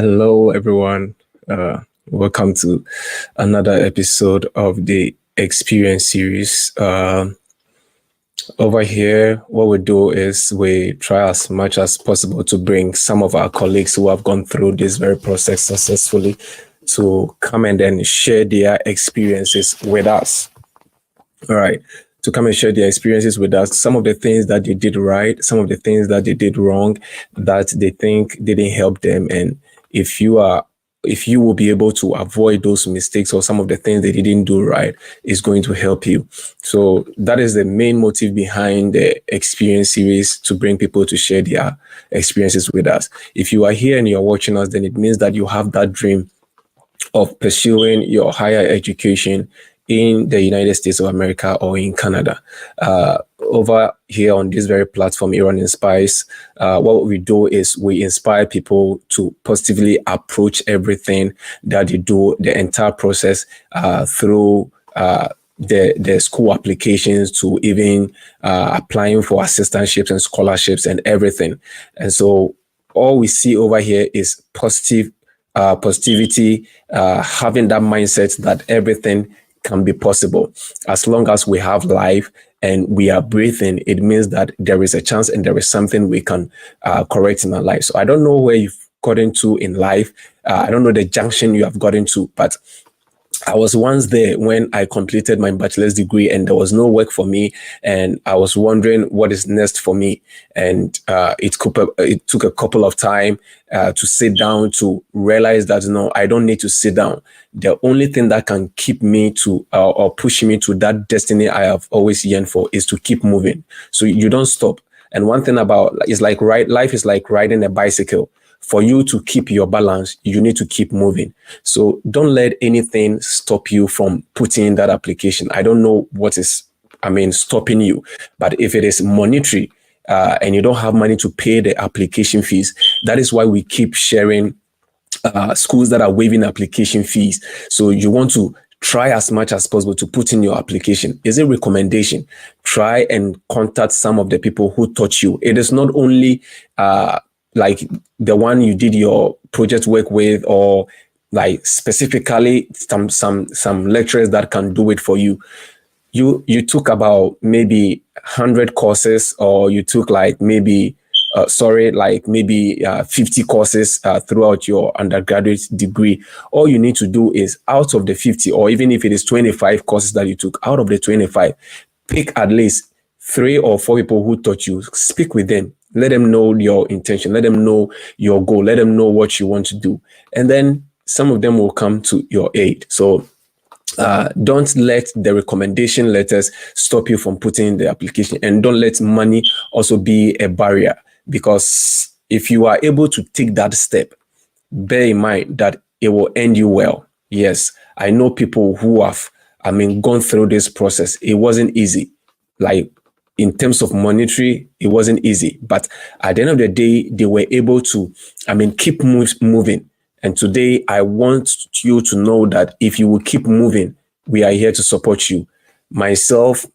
Hello, everyone. Welcome to another episode of the Experience series. Over here, what we do is we try as much as possible to bring some of our colleagues who have gone through this very process successfully to come and then share their experiences with us. All right. To come and share their experiences with us, some of the things that they did right, some of the things that they did wrong, that they think didn't help them. And if you are if you will be able to avoid those mistakes or some of the things they didn't do right, is going to help you. So that is the main motive behind the experience series, to bring people to share their experiences with us. If you are here and you're watching us, then it means that you have that dream of pursuing your higher education in the United States of America or in Canada. Over here on this very platform, Iran Inspires, what we do is we inspire people to positively approach everything that they do, the entire process, through the school applications to even applying for assistantships and scholarships and everything. And so all we see over here is positivity, having that mindset that everything can be possible. As long as we have life and we are breathing, it means that there is a chance and there is something we can correct in our life. So I don't know where you've gotten to in life. I don't know the junction you have gotten to, but I was once there when I completed my bachelor's degree and there was no work for me, and I was wondering what is next for me. And it took a couple of time to sit down to realize that no, I don't need to sit down. The only thing that can keep me to or push me to that destiny I have always yearned for is to keep moving. So you don't stop. And one thing about life is like riding a bicycle. For you to keep your balance, you need to keep moving. So don't let anything stop you from putting in that application. I don't know what is, stopping you, but if it is monetary and you don't have money to pay the application fees, that is why we keep sharing schools that are waiving application fees. So you want to try as much as possible to put in your application. Is a recommendation. Try and contact some of the people who taught you. It is not only like the one you did your project work with, or like specifically some lecturers that can do it for you. You took about maybe 100 courses, or you took like maybe 50 courses throughout your undergraduate degree. All you need to do is, out of the 50, or even if it is 25 courses that you took, out of the 25, pick at least 3 or 4 people who taught you. Speak with them. Let them know your intention. Let them know your goal. Let them know what you want to do. And then some of them will come to your aid. So don't let the recommendation letters stop you from putting in the application. And don't let money also be a barrier. Because if you are able to take that step, bear in mind that it will end you well. Yes, I know people who have, gone through this process. It wasn't easy. Like, in terms of monetary, it wasn't easy. But at the end of the day, they were able to, keep moving. And today, I want you to know that if you will keep moving, we are here to support you. Myself,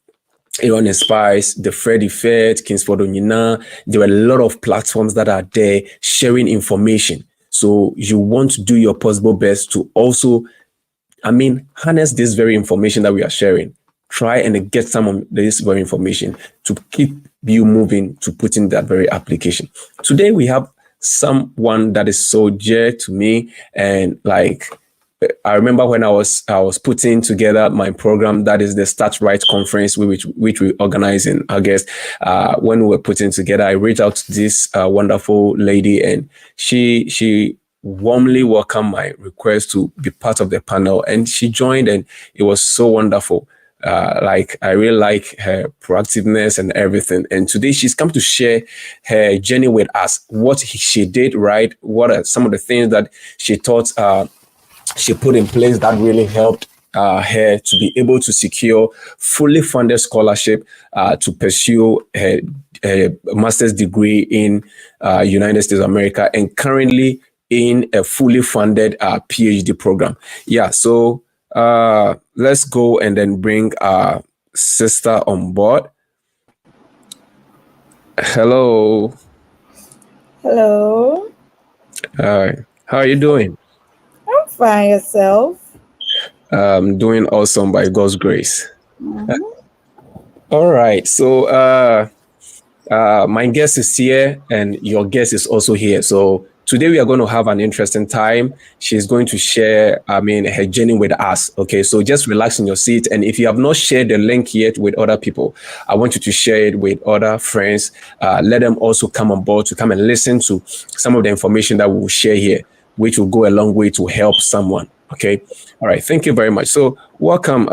Aaron Inspires, the Freddy Fed, Kingsford Onyina, there are a lot of platforms that are there sharing information. So you want to do your possible best to also, harness this very information that we are sharing. Try and get some of this very information to keep you moving to put in that very application. Today, we have someone that is so dear to me. And like, I remember when I was putting together my program, that is the Start Right conference, which we organize in August. When we were putting together, I reached out to this wonderful lady, and she warmly welcomed my request to be part of the panel, and she joined, and it was so wonderful. I really like her proactiveness and everything. And today she's come to share her journey with us, what she did right, what are some of the things that she thought she put in place that really helped her to be able to secure fully funded scholarship to pursue her master's degree in United States of America, and currently in a fully funded PhD program. Yeah, so let's go and then bring our sister on board. Hello. Hello. Hi. How are you doing? I'm fine, yourself. Doing awesome by God's grace. Mhm. All right. So, my guest is here and your guest is also here. So today we are going to have an interesting time. She's going to share, her journey with us. Okay. So just relax in your seat. And if you have not shared the link yet with other people, I want you to share it with other friends. Let them also come on board to come and listen to some of the information that we will share here, which will go a long way to help someone. Okay. All right. Thank you very much. So welcome,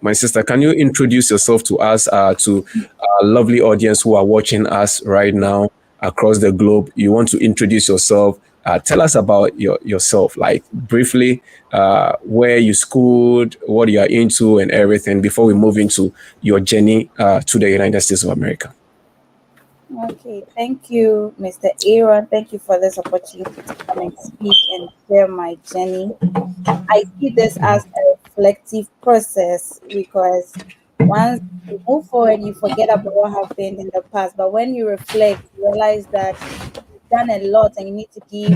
my sister. Can you introduce yourself to us, to our lovely audience who are watching us right now across the globe? You want to introduce yourself. Tell us about yourself, like briefly, where you schooled, what you are into, and everything before we move into your journey to the United States of America. Okay, thank you, Mr. Aaron. Thank you for this opportunity to come and speak and share my journey. I see this as a reflective process because once you move forward, you forget about what happened in the past. But when you reflect, you realize that you've done a lot and you need to give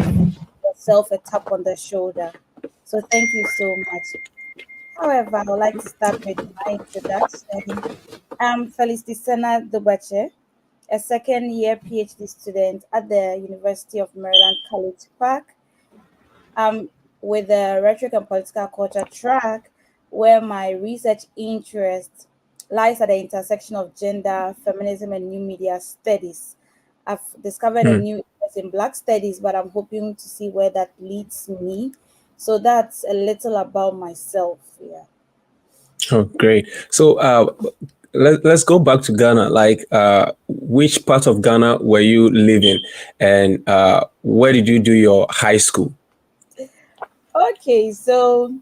yourself a tap on the shoulder. So thank you so much. However, I would like to start with my introduction. I'm Felicity Sena Dubache, a second year PhD student at the University of Maryland College Park. With the rhetoric and political culture track, where my research interest lies at the intersection of gender, feminism, and new media studies. I've discovered a Hmm. new interest in Black studies, but I'm hoping to see where that leads me. So that's a little about myself. Yeah. Oh, great. So let's go back to Ghana. Like, which part of Ghana were you living, and where did you do your high school? Okay, so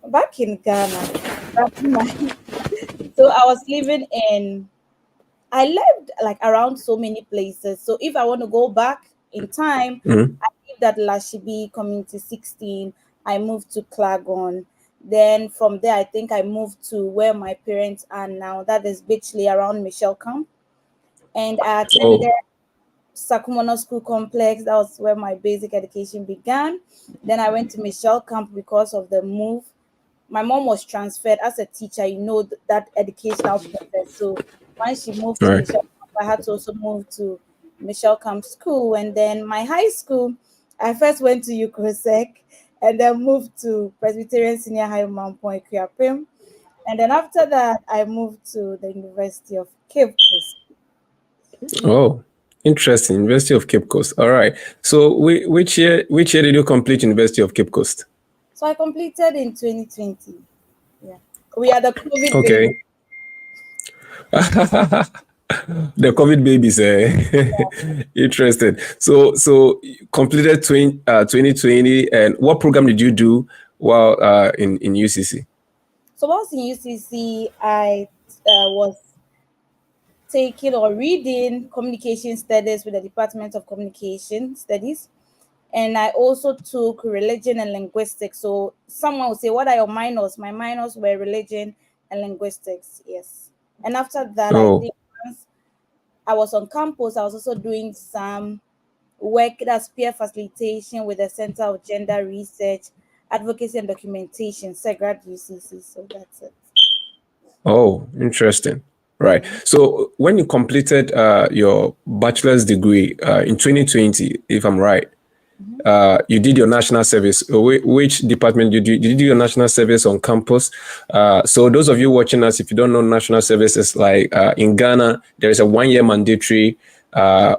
back in Ghana, back in my, so I was living in, I lived like around so many places. So if I want to go back in time, Mhm. I lived at Lashibi Community 16. I moved to Klagon. Then from there, I think I moved to where my parents are now. That is Bitchley around Michelle Camp. And I Oh, attended Sakumono School Complex. That was where my basic education began. Then I went to Michelle Camp because of the move. My mom was transferred as a teacher, that educational process. So once she moved all to right. Michelle Camp, I had to also move to Michelle Camp School. And then my high school, I first went to UCROSEC and then moved to Presbyterian Senior High Mount Point, Kuapim. And then after that, I moved to the University of Cape Coast. Oh, interesting. University of Cape Coast. All right. So, which year did you complete University of Cape Coast? So I completed in 2020. Yeah. We are the COVID baby. Okay. The COVID babies. Interesting. So you completed 2020, and what program did you do while in UCC? So whilst in UCC, I was taking or reading communication studies with the Department of Communication Studies. And I also took religion and linguistics. So someone would say, what are your minors? My minors were religion and linguistics. Yes. And after that, I Oh, think once I was on campus, I was also doing some work as peer facilitation with the Center of Gender Research, Advocacy and Documentation, SEGRAD UCC. So that's it. oh, interesting. Right. Mhm. So when you completed your bachelor's degree in 2020, if I'm right, Mhm. you did your national service. Which department did you do your national service on campus? So those of you watching us, if you don't know national services, like in Ghana, there is a 1 year mandatory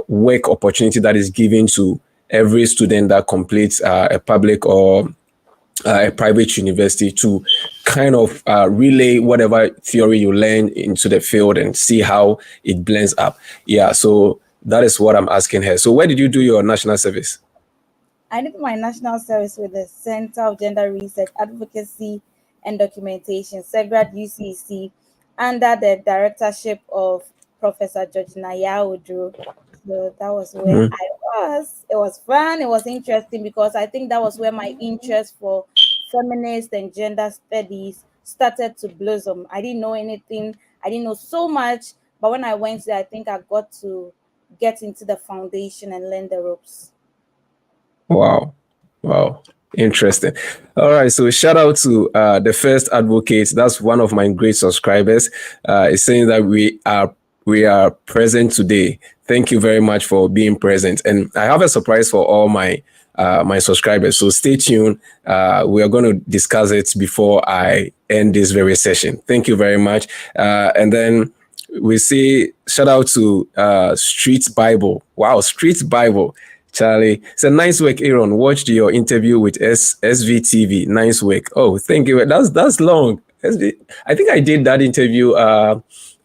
work opportunity that is given to every student that completes a public or a private university to kind of relay whatever theory you learn into the field and see how it blends up. Yeah, so that is what I'm asking her. So where did you do your national service? I did my national service with the Center of Gender Research, Advocacy and Documentation, SEGRAD UCC, under the directorship of Professor Georgina Yaudru. So that was where Mm. I was. It was fun. It was interesting because I think that was where my interest for feminist and gender studies started to blossom. I didn't know anything. I didn't know so much, but when I went there, I think I got to get into the foundation and learn the ropes. Wow. Wow. Interesting. All right. So shout out to the first advocate. That's one of my great subscribers. Is saying that we are present today. Thank you very much for being present. And I have a surprise for all my subscribers. So stay tuned. We are going to discuss it before I end this very session. Thank you very much. And then we say shout out to Street Bible. Wow, Street Bible. Charlie, it's a nice work, Aaron. Watched your interview with SVTV. Nice work. Oh, thank you. That's long. I think I did that interview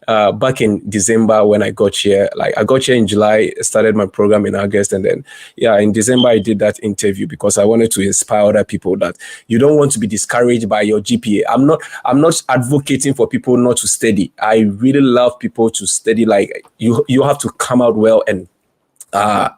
back in December when I got here. Like I got here in July, started my program in August, and then yeah, in December I did that interview because I wanted to inspire other people that you don't want to be discouraged by your GPA. I'm not advocating for people not to study. I really love people to study. Like you have to come out well and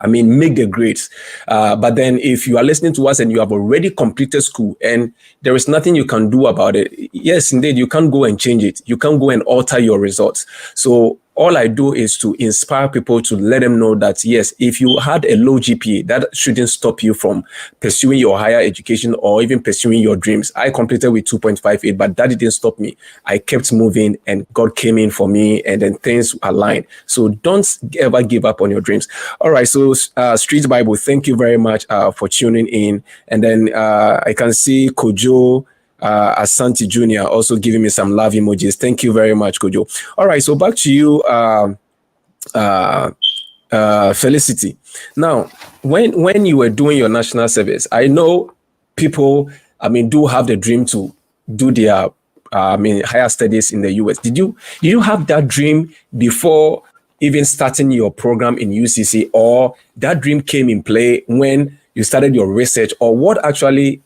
make the grades. But then if you are listening to us and you have already completed school and there is nothing you can do about it, yes, indeed, you can't go and change it. You can't go and alter your results. So all I do is to inspire people to let them know that, yes, if you had a low GPA, that shouldn't stop you from pursuing your higher education or even pursuing your dreams. I completed with 2.58, but that didn't stop me. I kept moving and God came in for me and then things aligned. So don't ever give up on your dreams. All right. So Street Bible, thank you very much for tuning in. And then I can see Kojo Asante Jr. also giving me some love emojis. Thank you very much, Kojo. All right, so back to you, Felicity. Now, when you were doing your national service, I know people, do have the dream to do their, higher studies in the US. Did you have that dream before even starting your program in UCC, or that dream came in play when you started your research, or what actually,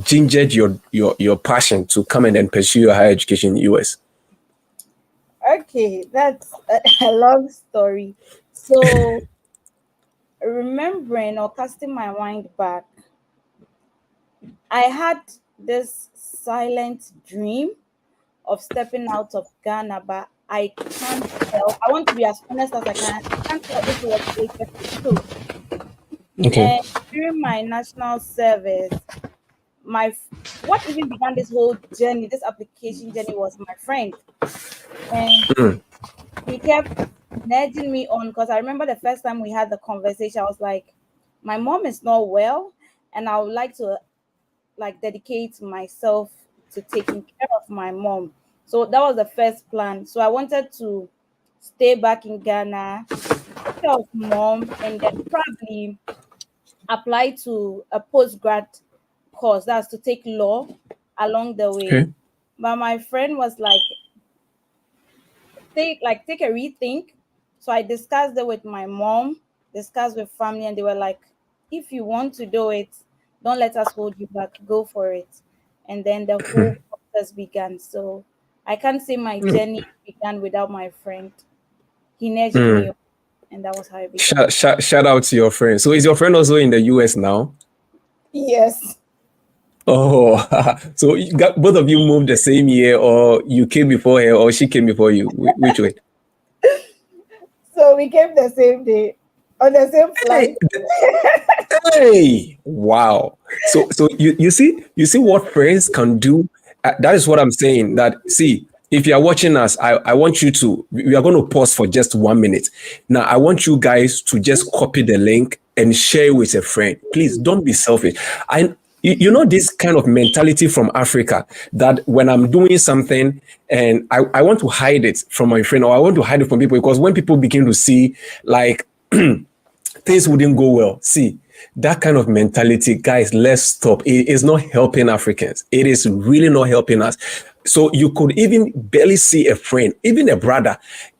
gingered your passion to come and then pursue your higher education in the US? Okay, that's a long story. So, remembering or casting my mind back, I had this silent dream of stepping out of Ghana, but I can't tell. I want to be as honest as I can. I can't tell if it was related to school. Okay. And during my national service, what even began this whole journey, this application journey, was my friend, and Mm, he kept nudging me on because I remember the first time we had the conversation. I was like, "My mom is not well, and I would like to dedicate myself to taking care of my mom." So that was the first plan. So I wanted to stay back in Ghana, take care of mom, and then probably apply to a postgrad course. That's to take law along the way. okay. But my friend was like, take a rethink. So I discussed it with my mom, discussed with family, and they were like, if you want to do it, don't let us hold you back. Go for it. And then the whole process began. So I can't say my journey began without my friend. He nudged me Mm. on, and that was how it began. Shout out to your friend. So is your friend also in the US now? Yes. Oh, so both of you moved the same year, or you came before her, or she came before you? Which way? So we came the same day on the same Hey, flight. hey, wow. So you see what friends can do. That is what I'm saying. That see, if you are watching us, I want you to. We are going to pause for just 1 minute. Now, I want you guys to just copy the link and share it with a friend. Please don't be selfish. You know this kind of mentality from Africa that when I'm doing something and I want to hide it from my friend, or I want to hide it from people, because when people begin to see like things wouldn't go well. See, that kind of mentality, guys, let's stop. It is not helping Africans. It is really not helping us. So you could even barely see a friend, even a brother.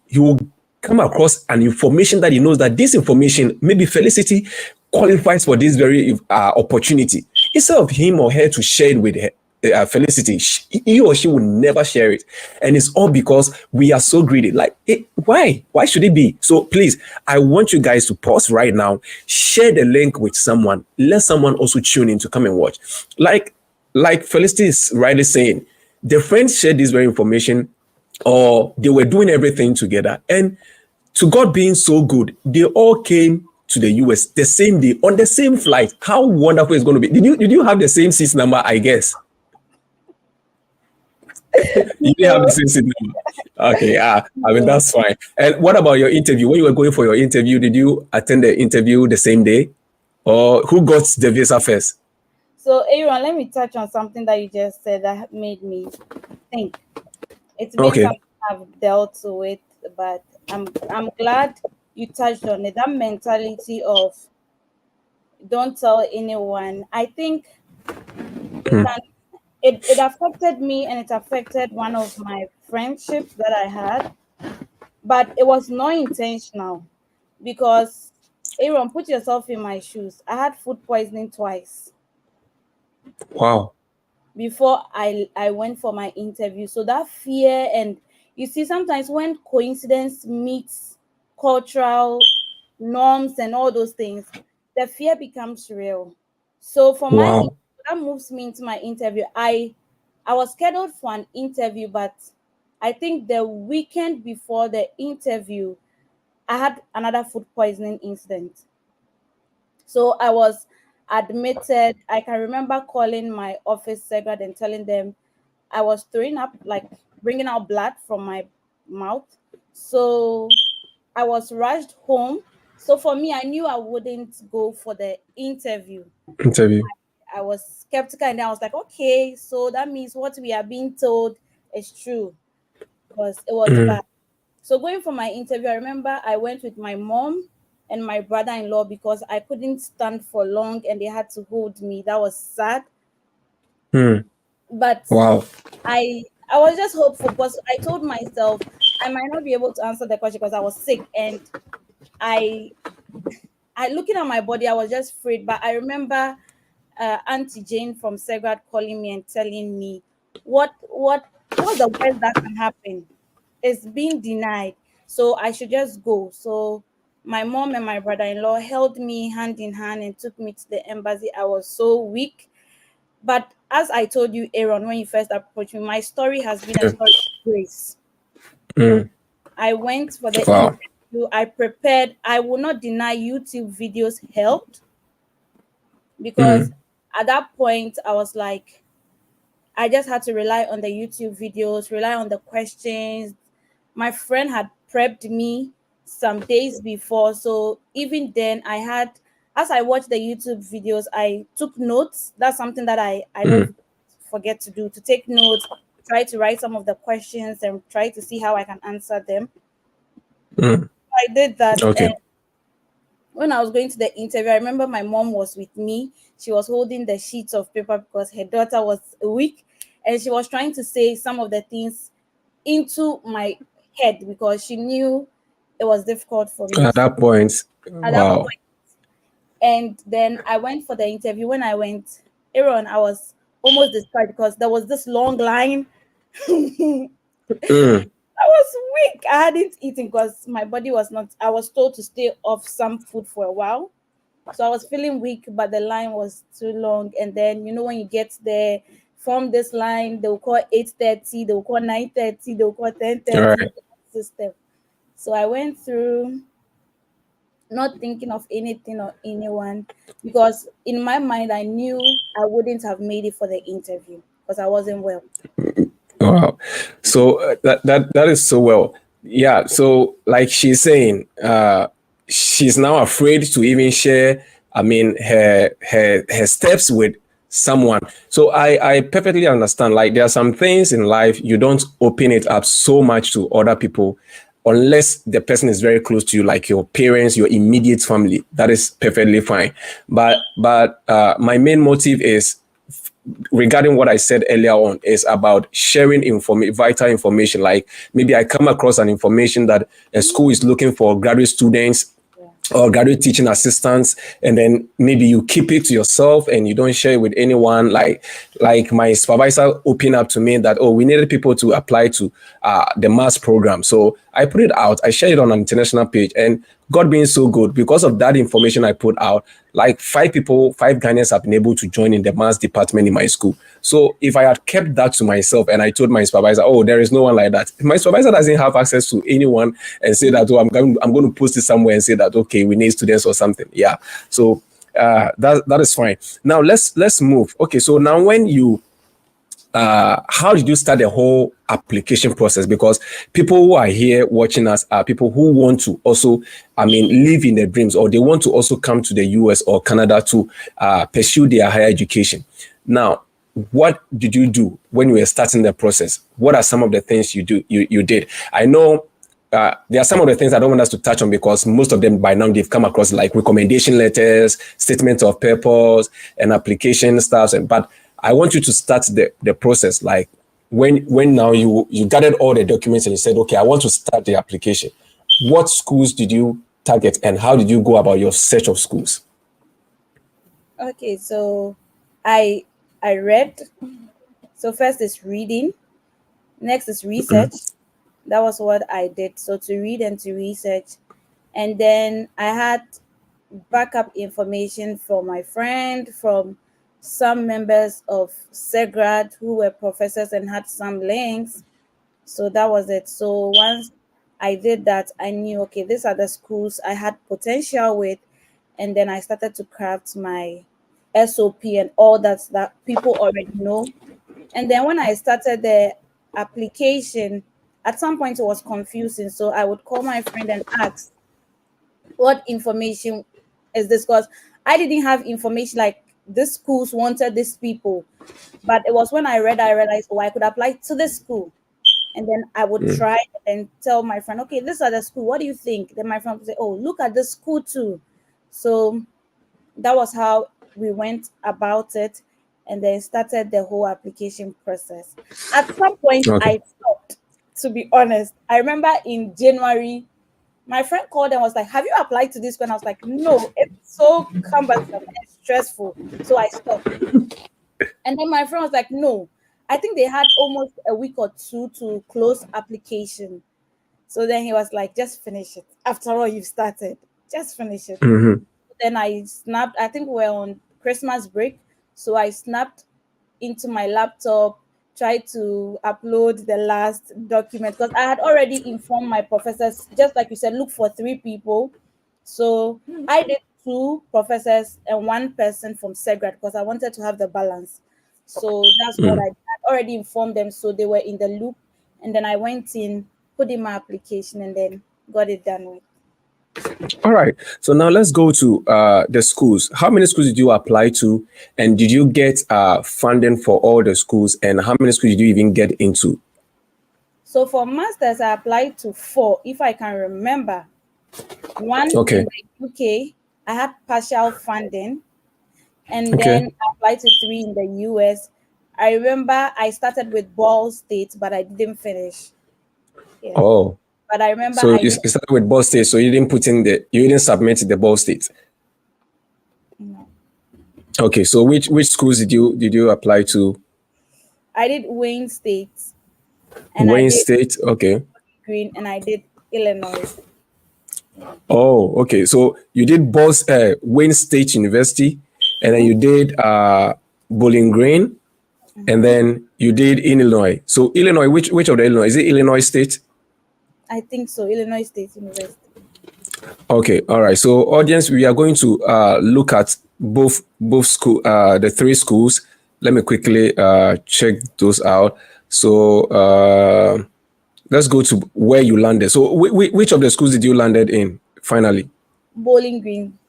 You will come across an information that he knows that this information, maybe Felicity qualifies for this very opportunity. Instead of him or her to share it with her, Felicity, he or she will never share it. And it's all because we are so greedy. Like, why? Why should it be? So please, I want you guys to pause right now, share the link with someone, let someone also tune in to come and watch. Like Felicity is rightly saying, the friends shared this very information, or they were doing everything together. And to God being so good, they all came to the US the same day on the same flight. How wonderful it's going to be. Did you have the same seat number? I guess you didn't have the No. same seat number. Okay, I mean No. that's fine. And what about your interview? When you were going for your interview, did you attend the interview the same day, or who got the visa first? So, Aaron, let me touch on something that you just said that made me think. It's been Okay, something I've dealt with, but I'm glad you touched on it. That mentality of don't tell anyone. I think it can it affected me, and it affected one of my friendships that I had, but it was not intentional because Aaron, put yourself in my shoes. I had food poisoning twice wow, before I went for my interview. So that fear, and you see, sometimes when coincidence meets cultural norms and all those things, the fear becomes real. So for wow, that moves me into my interview. I was scheduled for an interview, but I think the weekend before the interview, I had another food poisoning incident. So I was admitted. I can remember calling my office secretary and telling them I was throwing up, like bringing out blood from my mouth. So I was rushed home. So for me, I knew I wouldn't go for the interview. interview. I was skeptical, and then I was like, okay, so that means what we are being told is true because it was Mm, bad. So going for my interview, I remember I went with my mom and my brother-in-law because I couldn't stand for long and they had to hold me. That was sad. mm, But wow, I was just hopeful because I told myself I might not be able to answer the question because I was sick, and I looking at my body, I was just afraid. But I remember Auntie Jane from Segrad calling me and telling me what's the worst that can happen? It's being denied. So I should just go. So my mom and my brother-in-law held me hand in hand and took me to the embassy. I was so weak. But as I told you, Aaron, when you first approached me, my story has been a yeah, story of grace. mm, I went for the wow, interview. I prepared. I will not deny YouTube videos helped because mm, at that point I was like, I just had to rely on the YouTube videos, rely on the questions. My friend had prepped me some days before. So even then, as I watched the YouTube videos, I took notes. That's something that I don't mm, forget to do, to take notes, try to write some of the questions and try to see how I can answer them. mm, I did that. okay, And when I was going to the interview, I remember my mom was with me. She was holding the sheets of paper because her daughter was weak, and she was trying to say some of the things into my head because she knew it was difficult for me. at that point, At that wow, point, and then I went for the interview. When I went, Aaron, I was almost destroyed because there was this long line. mm, I was weak. I hadn't eaten because my body was not. I was told to stay off some food for a while. So I was feeling weak, but the line was too long. And then when you get there, from this line, they'll call 8:30, they'll call 9:30, they'll call all 10:30 right, system. So I went through not thinking of anything or anyone because in my mind I knew I wouldn't have made it for the interview because I wasn't well. wow. So that is so well, yeah. So like she's saying, she's now afraid to even share. I mean, her steps with someone. So I perfectly understand. Like there are some things in life you don't open it up so much to other people unless the person is very close to you, like your parents, your immediate family. That is perfectly fine. But my main motive is regarding what I said earlier on is about sharing vital information. Like maybe I come across an information that a school is looking for graduate students Yeah. or graduate teaching assistants, and then maybe you keep it to yourself and you don't share it with anyone. Like my supervisor opened up to me that, oh, we needed people to apply to the mass program, so I put it out, I shared it on an international page, and God being so good, because of that information I put out, like 5 people, 5 Ghanaians have been able to join in the maths department in my school. So if I had kept that to myself and I told my supervisor, oh, there is no one like that, my supervisor doesn't have access to anyone and say that, oh, I'm going to post it somewhere and say that, okay, we need students or something. Yeah. So that is fine. Now let's move. Okay, so now when you how did you start the whole application process? Because people who are here watching us are people who want to also, I mean, live in their dreams, or they want to also come to the US or Canada to pursue their higher education. Now, what did you do when you were starting the process? What are some of the things you did? I know there are some of the things I don't want us to touch on because most of them by now they've come across, like recommendation letters, statements of purpose, and application stuff. But I want you to start the process, like when now you gathered all the documents and you said, okay, I want to start the application. What schools did you target and how did you go about your search of schools? Okay, so I read. So first is reading, next is research. That was what I did. So to read and to research, and then I had backup information from my friend, from some members of Segrad who were professors and had some links. So that was it. So once I did that, I knew, okay, these are the schools I had potential with. And then I started to craft my SOP and all that people already know. And then when I started the application, at some point it was confusing. So I would call my friend and ask, what information is this? Because I didn't have information like this schools wanted these people. But it was when I realized, oh, I could apply to this school. And then I would try and tell my friend, okay, this are the school. What do you think? Then my friend would say, oh, look at this school too. So that was how we went about it and then started the whole application process. At some point, Okay. I stopped, to be honest. I remember in January, my friend called and was like, have you applied to this one? I was like, no, it's so cumbersome and stressful. So I stopped. And then my friend was like, no, I think they had almost a week or two to close application. So then he was like, just finish it. After all, you've started, just finish it. Then I snapped, I think we're on Christmas break. So I snapped into my laptop, tried to upload the last document because I had already informed my professors, just like you said, look for 3 people. So I did 2 professors and 1 person from Segrad because I wanted to have the balance. So that's what I did. I already informed them, so they were in the loop. And then I went in, put in my application, and then got it done with. All right. So now let's go to the schools. How many schools did you apply to, and did you get funding for all the schools? And how many schools did you even get into? So for masters, I applied to 4, if I can remember. One in Okay. the UK, I had partial funding, and Okay. then I applied to 3 in the US. I remember I started with Ball State, but I didn't finish. Yes, Oh, but I remember so I you did. started with Ball State, so you didn't submit the Ball State. No, Okay. So which schools did you apply to? I did Wayne State, and I Wayne did State. Okay. Green, and I did Illinois. Yeah. Oh, okay. So you did Wayne State University, and then Mm-hmm. you did Bowling Green, and Mm-hmm. then you did Illinois. So Illinois, which of the Illinois? Is it Illinois State? I think so, Illinois State University. Okay, all right. So audience, we are going to look at both school, the 3 schools. Let me quickly check those out. So let's go to where you landed. So which of the schools did you landed in finally? Bowling Green.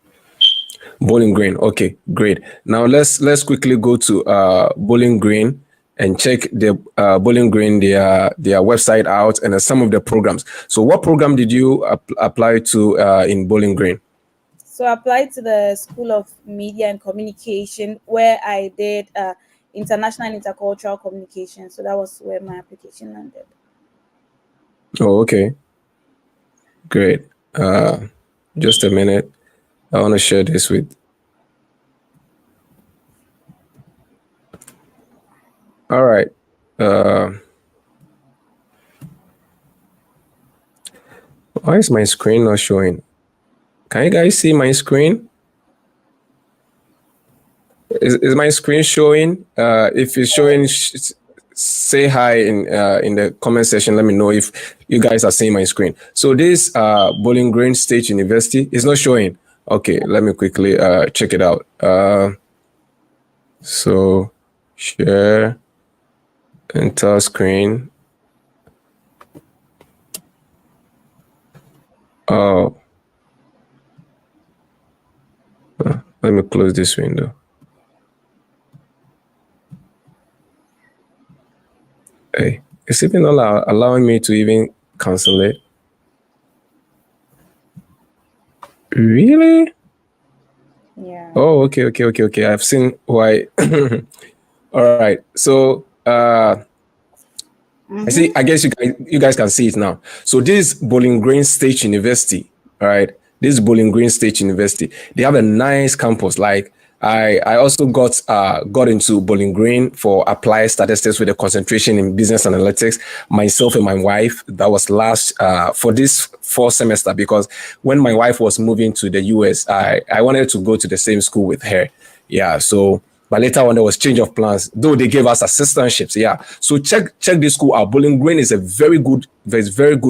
Bowling Green. Okay, great. Now let's quickly go to Bowling Green and check the Bowling Green their website out and some of the programs. So what program did you apply to in Bowling Green? So I applied to the School of Media and Communication where I did international and intercultural communication. So that was where my application landed. Oh, okay, great. Just a minute. I want to share this with. All right. Uh, why is my screen not showing? Can you guys see my screen? Is my screen showing? If it's showing, say hi in the comment section. Let me know if you guys are seeing my screen. So this Bowling Green State University is not showing. Okay, let me quickly check it out. So share entire screen. Oh, let me close this window. Hey, it's even not allowing me to even cancel it. Really? Yeah. Oh, okay. I've seen why. All right. So I see. I guess you guys can see it now. So this Bowling Green State University. All right. This Bowling Green State University. They have a nice campus. Like I also got into Bowling Green for applied statistics with a concentration in business analytics. Myself and my wife. That was last for this fall semester, because when my wife was moving to the US, I wanted to go to the same school with her. Yeah. So but later on, there was change of plans, though they gave us assistantships. Yeah. So check this school out. Bowling Green is a very good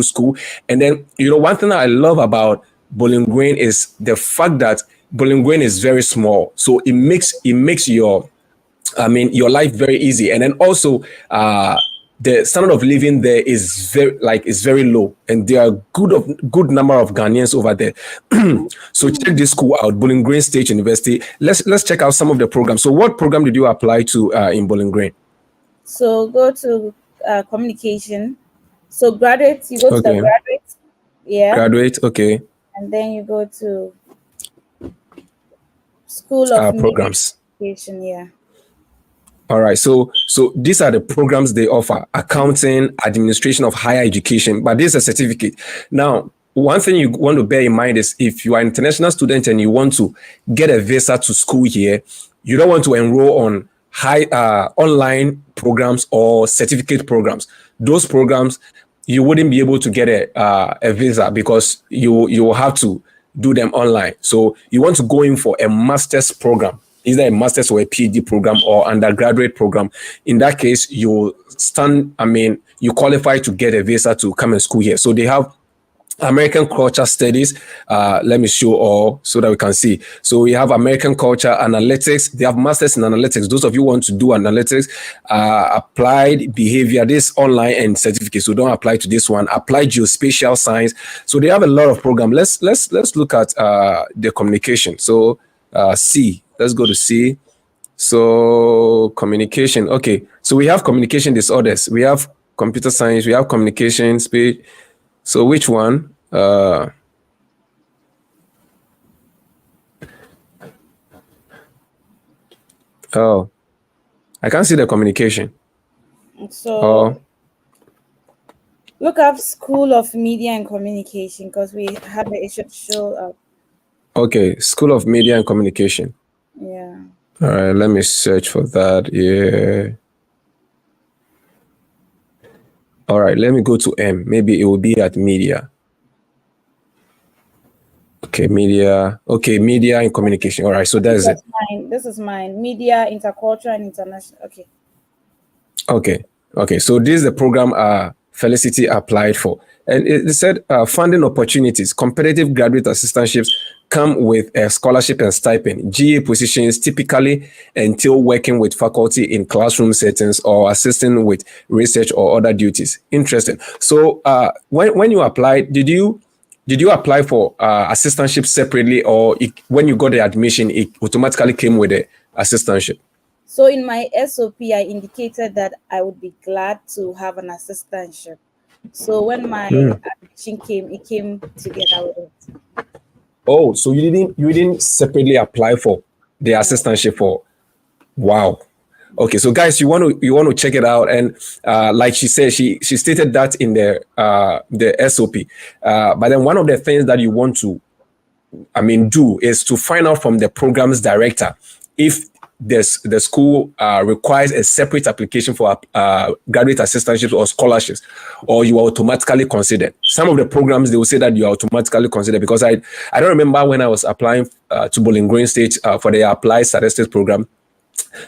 school. And then, one thing that I love about Bowling Green is the fact that Bowling Green is very small. So it makes your life very easy. And then also, the standard of living there is very low, and there are good number of Ghanaians over there. So check this school out, Bowling Green State University. Let's check out some of the programs. So what program did you apply to in Bowling Green? So go to communication. So graduate, you go to the Okay. graduate. Yeah. Graduate. Okay. And then you go to School of Media Programs. Education. Yeah. All right. So these are the programs they offer: accounting, administration of higher education. But this is a certificate. Now, one thing you want to bear in mind is if you are an international student and you want to get a visa to school here, you don't want to enroll on high online programs or certificate programs. Those programs, you wouldn't be able to get a visa, because you will have to do them online. So you want to go in for a master's program, either a master's or a PhD program or undergraduate program. In that case, you qualify to get a visa to come and school here. So they have American culture studies. Let me show all so that we can see. So we have American culture analytics. They have masters in analytics. Those of you who want to do analytics, applied behavior, this online and certificate. So don't apply to this one. Applied geospatial science. So they have a lot of programs. Let's look at the communication. So C. Let's go to C. So communication. Okay. So we have communication disorders. We have computer science. We have communication, speech. So which one? Oh, I can't see the communication. So look up School of Media and Communication, because we have it should show up. Okay, School of Media and Communication. Yeah. All right, let me search for that. Yeah. All right, let me go to M. Maybe it will be at media. Okay, media. Okay, media and communication. All right, so that's it. This is mine. Media, intercultural, and international. Okay. Okay. So this is the program Felicity applied for. And it said funding opportunities, competitive graduate assistantships come with a scholarship and stipend. GA positions typically entail working with faculty in classroom settings or assisting with research or other duties. Interesting. So when you applied, did you apply for assistantship separately, or when you got the admission, it automatically came with the assistantship? So in my SOP, I indicated that I would be glad to have an assistantship. So when my admission came, it came together with it. Oh, so you didn't separately apply for the assistantship for? Wow. Okay, so guys, you want to check it out, and like she said, she stated that in the SOP. But then one of the things that you want to, do is to find out from the program's director if the school requires a separate application for graduate assistantships or scholarships, or you are automatically considered. Some of the programs, they will say that you are automatically considered, because I don't remember when I was applying to Bowling Green State for the Applied Statistics program.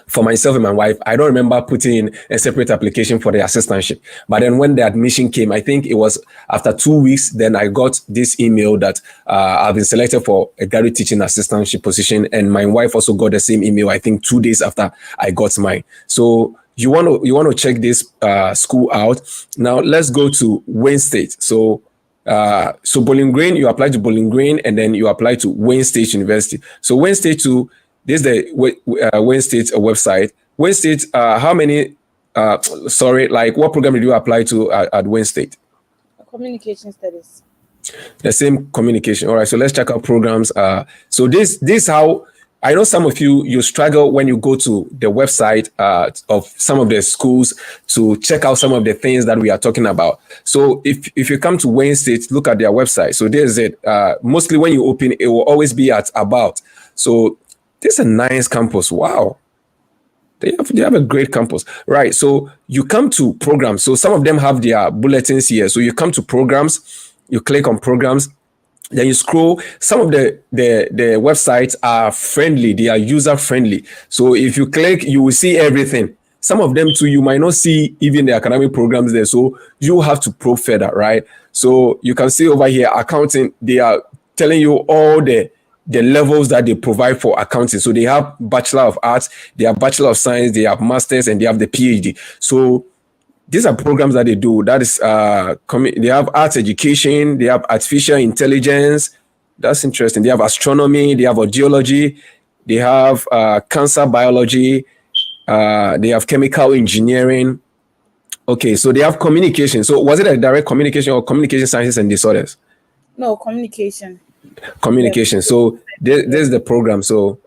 For myself and my wife, I don't remember putting in a separate application for the assistantship. But then when the admission came, I think it was after 2 weeks, then I got this email that I've been selected for a graduate teaching assistantship position. And my wife also got the same email, I think 2 days after I got mine. So you want to check this school out. Now let's go to Wayne State. So Bowling Green, you apply to Bowling Green, and then you apply to Wayne State University. So Wayne State to this is the Wayne State website. Wayne State, how many, like what program did you apply to at Wayne State? Communication studies. The same communication. All right, so let's check out programs. So this how, I know some of you struggle when you go to the website of some of the schools to check out some of the things that we are talking about. So if you come to Wayne State, look at their website. So there's it. Mostly when you open, it will always be at about. So this is a nice campus. Wow. They have a great campus. Right. So you come to programs. So some of them have their bulletins here. So you come to programs, you click on programs, then you scroll. Some of the websites are friendly. They are user friendly. So if you click, you will see everything. Some of them too, you might not see even the academic programs there. So you have to probe further, right? So you can see over here, accounting, they are telling you all the levels that they provide for accounting. So they have Bachelor of Arts, they have Bachelor of Science, they have Masters, and they have the PhD. So these are programs that they do. That is, they have arts education, they have artificial intelligence. That's interesting. They have astronomy, they have audiology, they have cancer biology, they have chemical engineering. Okay, so they have communication. So was it a direct communication or communication sciences and disorders? No, communication. Communication. Yes. So there's the program. So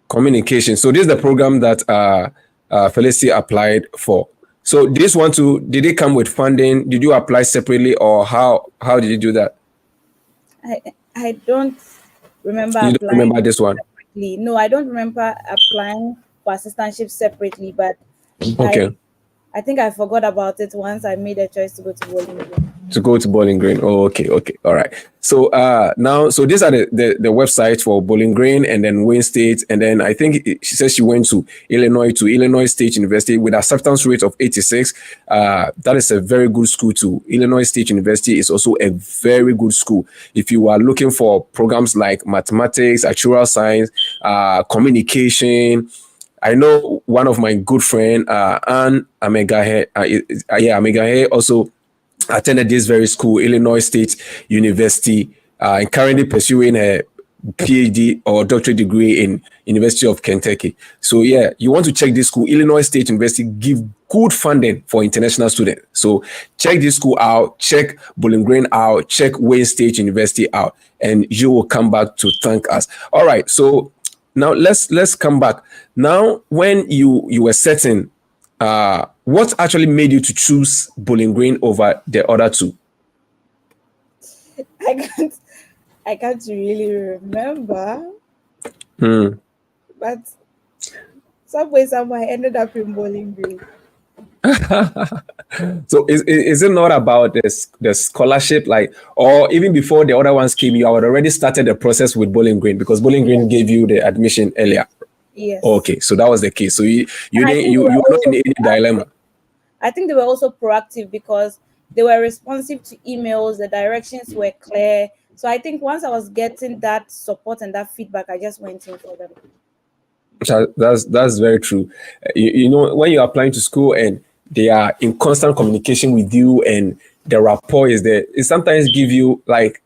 communication. So this is the program that Felicity applied for. So this one too, did it come with funding? Did you apply separately, or how did you do that? I don't remember. You don't remember this one? Separately. No, I don't remember applying for assistantship separately, but okay. I think I forgot about it once I made a choice to go to Bowling Green. To go to Bowling Green. Oh, okay. All right. So now, so these are the websites for Bowling Green and then Wayne State. And then I think she says she went to Illinois State University with acceptance rate of 86. That is a very good school too. Illinois State University is also a very good school. If you are looking for programs like mathematics, actuarial science, communication, I know one of my good friend, Anne Amegahe, Amegahe also attended this very school, Illinois State University, and currently pursuing a PhD or doctorate degree in University of Kentucky. So yeah, you want to check this school. Illinois State University give good funding for international students. So check this school out, check Bowling Green out, check Wayne State University out, and you will come back to thank us. All right, so now let's come back. Now, when you were setting, what actually made you to choose Bowling Green over the other two? I can't really remember. But somehow I ended up in Bowling Green. So is it not about the scholarship, like, or even before the other ones came, you had already started the process with Bowling Green because Bowling Green gave you the admission earlier? Yes. Okay, so that was the case. So you were not in any dilemma. I think they were also proactive because they were responsive to emails. The directions were clear. So I think once I was getting that support and that feedback, I just went in for them. That's very true. You know, when you're applying to school and they are in constant communication with you and the rapport is there, it sometimes give you like,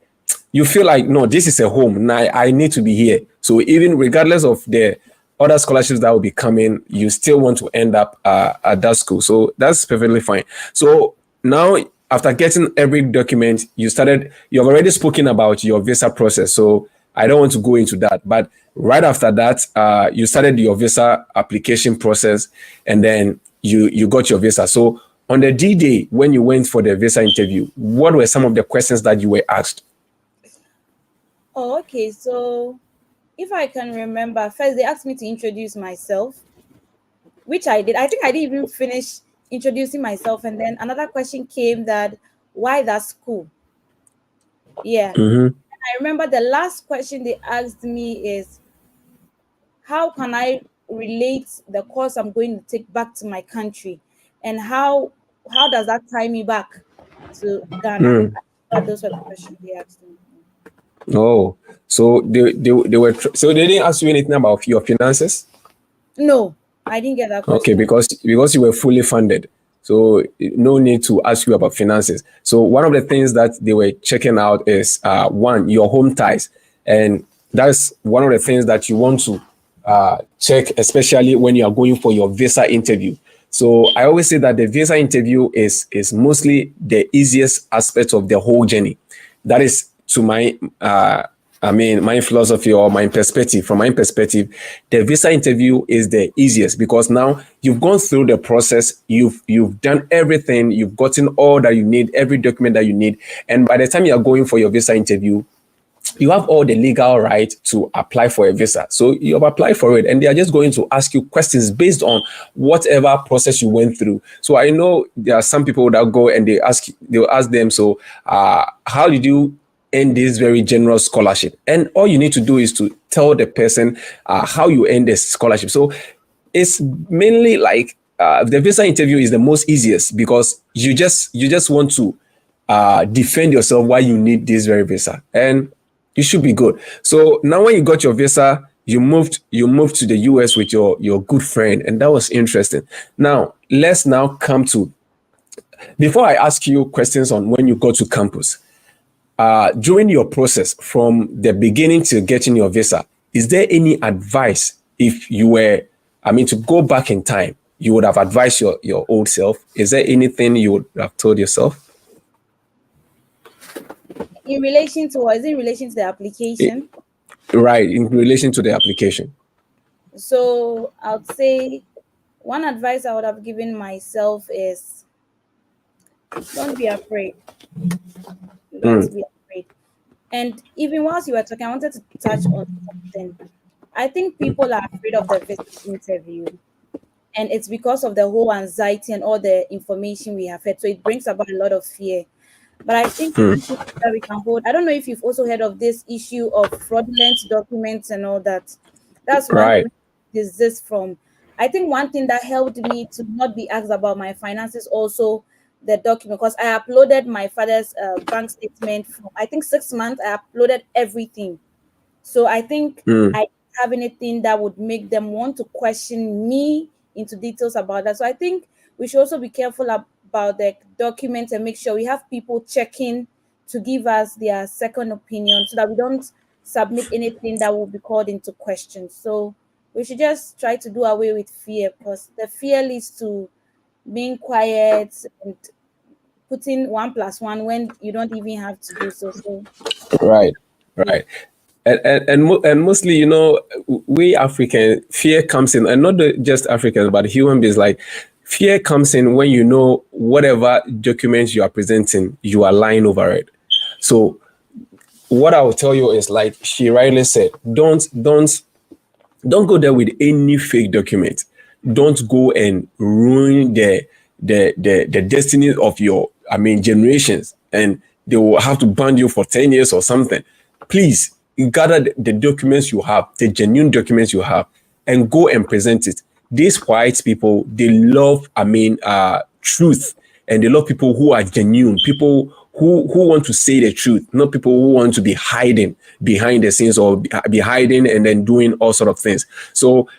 you feel like, no, this is a home. Now I need to be here. So even regardless of the other scholarships that will be coming, you still want to end up at that school. So that's perfectly fine. So now, after getting every document, you've already spoken about your visa process. So I don't want to go into that. But right after that, you started your visa application process, and then you got your visa. So on the D-Day, when you went for the visa interview, what were some of the questions that you were asked? Oh, okay. So if I can remember, first they asked me to introduce myself. which I did. I think I didn't even finish introducing myself. And then another question came that why that school? Yeah. Mm-hmm. I remember the last question they asked me is how can I relate the course I'm going to take back to my country, and how does that tie me back to Ghana? Mm. Those were the questions they asked me. Oh, so they were so they didn't ask you anything about your finances? No, I didn't get that Okay, question. because you were fully funded, so no need to ask you about finances. So one of the things that they were checking out is one, your home ties, and that's one of the things that you want to check, especially when you are going for your visa interview. So I always say that the visa interview is mostly the easiest aspect of the whole journey. That is to my my philosophy or my perspective. From my perspective, the visa interview is the easiest because now you've gone through the process, you've done everything, you've gotten all that you need, every document that you need, and by the time you are going for your visa interview, you have all the legal right to apply for a visa. So you have applied for it, and they are just going to ask you questions based on whatever process you went through. So I know there are some people that go and they'll ask them, so how did you earn this very generous scholarship? And all you need to do is to tell the person how you earned this scholarship. So it's mainly like the visa interview is the most easiest because you just want to defend yourself why you need this very visa, and you should be good. So now when you got your visa, you moved to the US with your good friend, and that was interesting. Now let's now come to, before I ask you questions on when you go to campus, during your process from the beginning to getting your visa, is there any advice, if you were, to go back in time, you would have advised your old self? Is there anything you would have told yourself? In relation to what? Is it in relation to the It, application? right, in relation to the application. So I would say one advice I would have given myself is don't be afraid. Don't Mm, be afraid. And even whilst you were talking, I wanted to touch on something. I think people are afraid of the visit interview, and it's because of the whole anxiety and all the information we have heard. So it brings about a lot of fear. But I think one thing that we can hold, I don't know if you've also heard of this issue of fraudulent documents and all that. That's one thing right. this is from. I think one thing that helped me to not be asked about my finances also the document, because I uploaded my father's bank statement from I think 6 months. I uploaded everything. So I think Mm, I didn't have anything that would make them want to question me into details about that. So I think we should also be careful about the documents and make sure we have people checking to give us their second opinion so that we don't submit anything that will be called into question. So we should just try to do away with fear, because the fear leads to being quiet and putting 1+1 when you don't even have to do so. So right. yeah. Right. And mostly, we African, fear comes in, and not just Africans, but human beings. Like, fear comes in when you know whatever documents you are presenting, you are lying over it. So what I will tell you is, like she rightly said, don't go there with any fake document. Don't go and ruin the destiny of your generations, and they will have to ban you for 10 years or something. Please gather the documents you have, the genuine documents you have, and go and present it. These white people, they love truth, and they love people who are genuine, people who want to say the truth, not people who want to be hiding behind the scenes, or be hiding and then doing all sort of things. So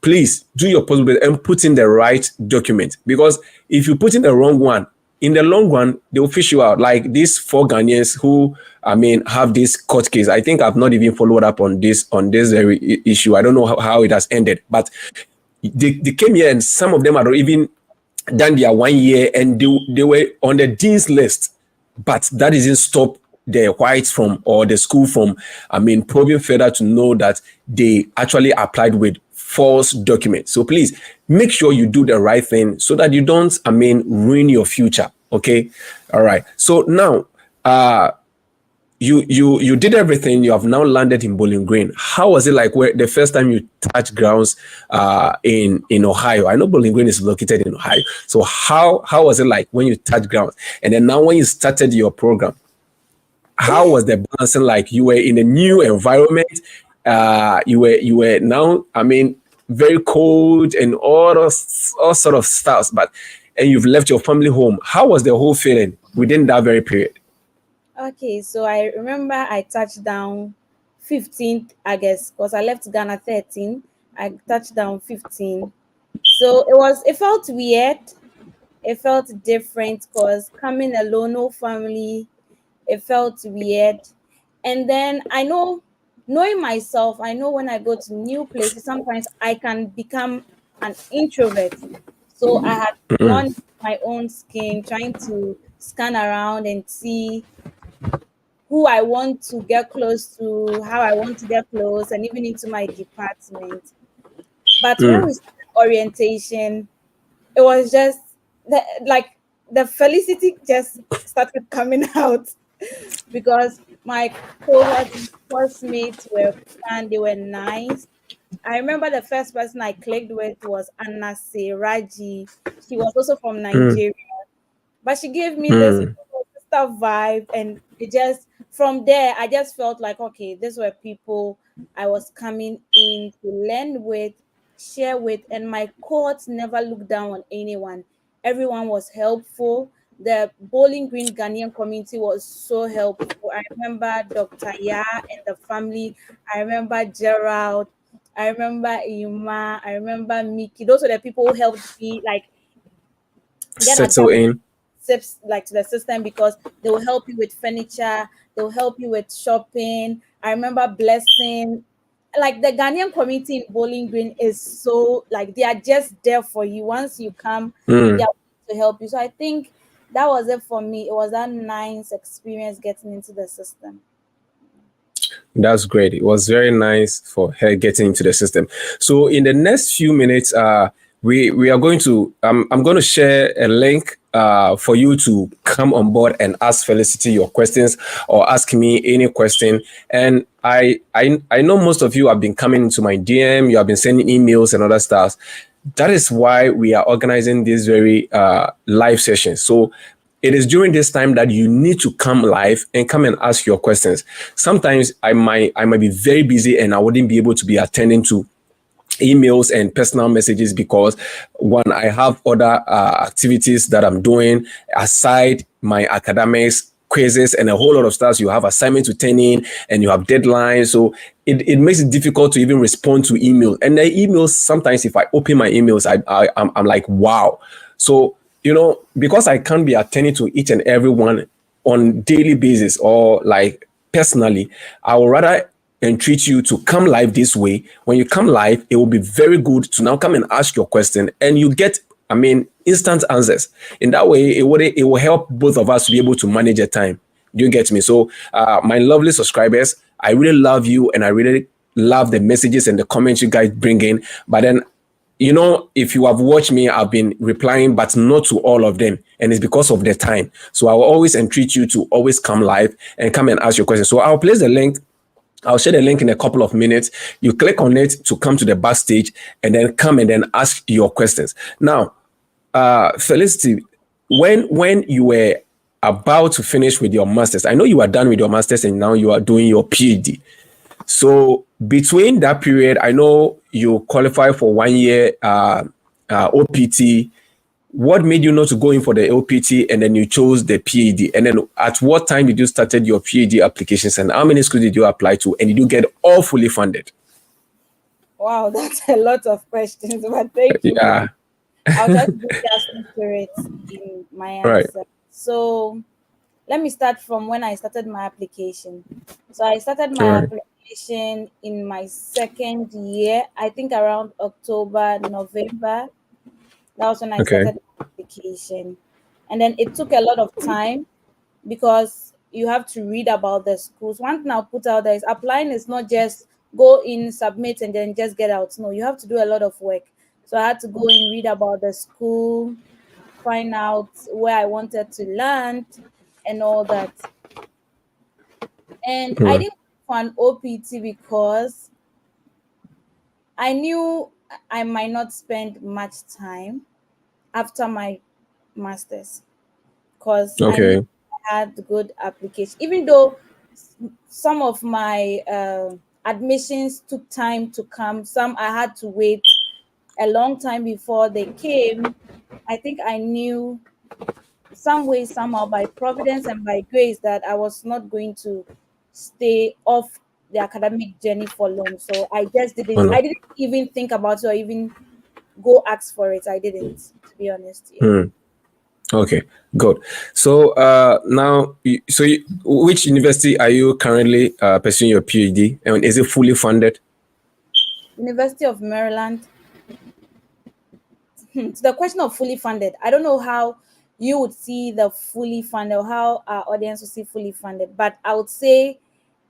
please do your possible and put in the right document, because if you put in the wrong one, in the long run they will fish you out. Like these four Ghanaians who have this court case. I think I've not even followed up on this very issue. I don't know how it has ended, but they came here, and some of them had even done their 1 year, and they were on the dean's list, but that doesn't stop the whites from, or the school from, probing further to know that they actually applied with false documents. So please make sure you do the right thing so that you don't, ruin your future. Okay. All right. So now, you did everything. You have now landed in Bowling Green. How was it like where the first time you touched grounds in Ohio? I know Bowling Green is located in Ohio. So how was it like when you touched grounds? And then now when you started your program, how was the balancing like? You were in a new environment. You were now, I mean, very cold and all sort of stuff, but and you've left your family home. How was the whole feeling within that very period? Okay, so I remember I touched down 15th August because I left Ghana 13. I touched down 15. So it felt weird. It felt different because coming alone, no family, it felt weird. And then I know, knowing myself, I know when I go to new places, sometimes I can become an introvert. So I had gone my own skin, trying to scan around and see who I want to get close to, how I want to get close, and even into my department. But when we started orientation, it was just like the felicity just started coming out because my cohort, my course mates were fun, they were nice. I remember the first person I clicked with was Anna Raji. She was also from Mm, Nigeria, but she gave me this mm, sister vibe, and it just from there I just felt like okay, these were people I was coming in to learn with, share with, and my courts never looked down on anyone. Everyone was helpful. The Bowling Green Ghanaian community was so helpful. I remember Dr. Ya and the family. I remember Gerald. I remember Ima. I remember Mickey. Those were the people who helped me like get settle adapted in. tips like to the system because they will help you with furniture, they will help you with shopping. I remember blessing. Like the Ghanaian community in Bowling Green is so like they are just there for you. Once you come, they Mm. are to help you. So I think that was it for me. It was that nice experience getting into the system. That's great. It was very nice for her getting into the system. So in the next few minutes, we are going to I'm going to share a link for you to come on board and ask Felicity your questions or ask me any question. And I know most of you have been coming into my DM. You have been sending emails and other stuff. That is why we are organizing this very live session. So it is during this time that you need to come live and come and ask your questions. Sometimes I might be very busy and I wouldn't be able to be attending to emails and personal messages because one, I have other activities that I'm doing aside my academics, quizzes, and a whole lot of stuff. You have assignments to turn in and you have deadlines. So it makes it difficult to even respond to emails. And the emails, sometimes if I open my emails, I'm like, wow. So, because I can't be attending to each and every one on daily basis or like personally, I would rather entreat you to come live this way. When you come live, it will be very good to now come and ask your question and you get, I mean, instant answers. In that way, it will help both of us to be able to manage the time. Do you get me? So, my lovely subscribers, I really love you and I really love the messages and the comments you guys bring in. But then if you have watched me, I've been replying, but not to all of them. And it's because of the time. So I will always entreat you to always come live and come and ask your questions. So I'll place the link. I'll share the link in a couple of minutes. You click on it to come to the backstage and then come and then ask your questions. Now, Felicity, when you were about to finish with your masters, I know you are done with your masters and now you are doing your PhD. So between that period, I know you qualify for 1 year OPT. What made you not to go in for the OPT and then you chose the PhD? And then at what time did you started your PhD applications and how many schools did you apply to? And did you get all fully funded? Wow, that's a lot of questions, but thank you. Yeah. I'll try to be just accurate in my All right. answer. So let me start from when I started my application. So I started All my right. application in my second year, I think around October, November. That was when I Okay. started my application. And then it took a lot of time because you have to read about the schools. One thing I'll put out there is applying is not just go in, submit, and then just get out. No, you have to do a lot of work. So I had to go in, read about the school, find out where I wanted to land and all that. And I Mm. didn't go for an OPT because I knew I might not spend much time after my master's, because I knew Okay. I had good application. Even though some of my admissions took time to come, some I had to wait a long time before they came. I think I knew some way, somehow, by providence and by grace, that I was not going to stay off the academic journey for long. So I just Oh, didn't. no. I didn't even think about it or even go ask for it. I didn't, to be honest. Yeah. Hmm. Okay, good. So now, which university are you currently pursuing your PhD, and is it fully funded? University of Maryland. To the question of fully funded, I don't know how you would see the fully funded or how our audience would see fully funded, but I would say,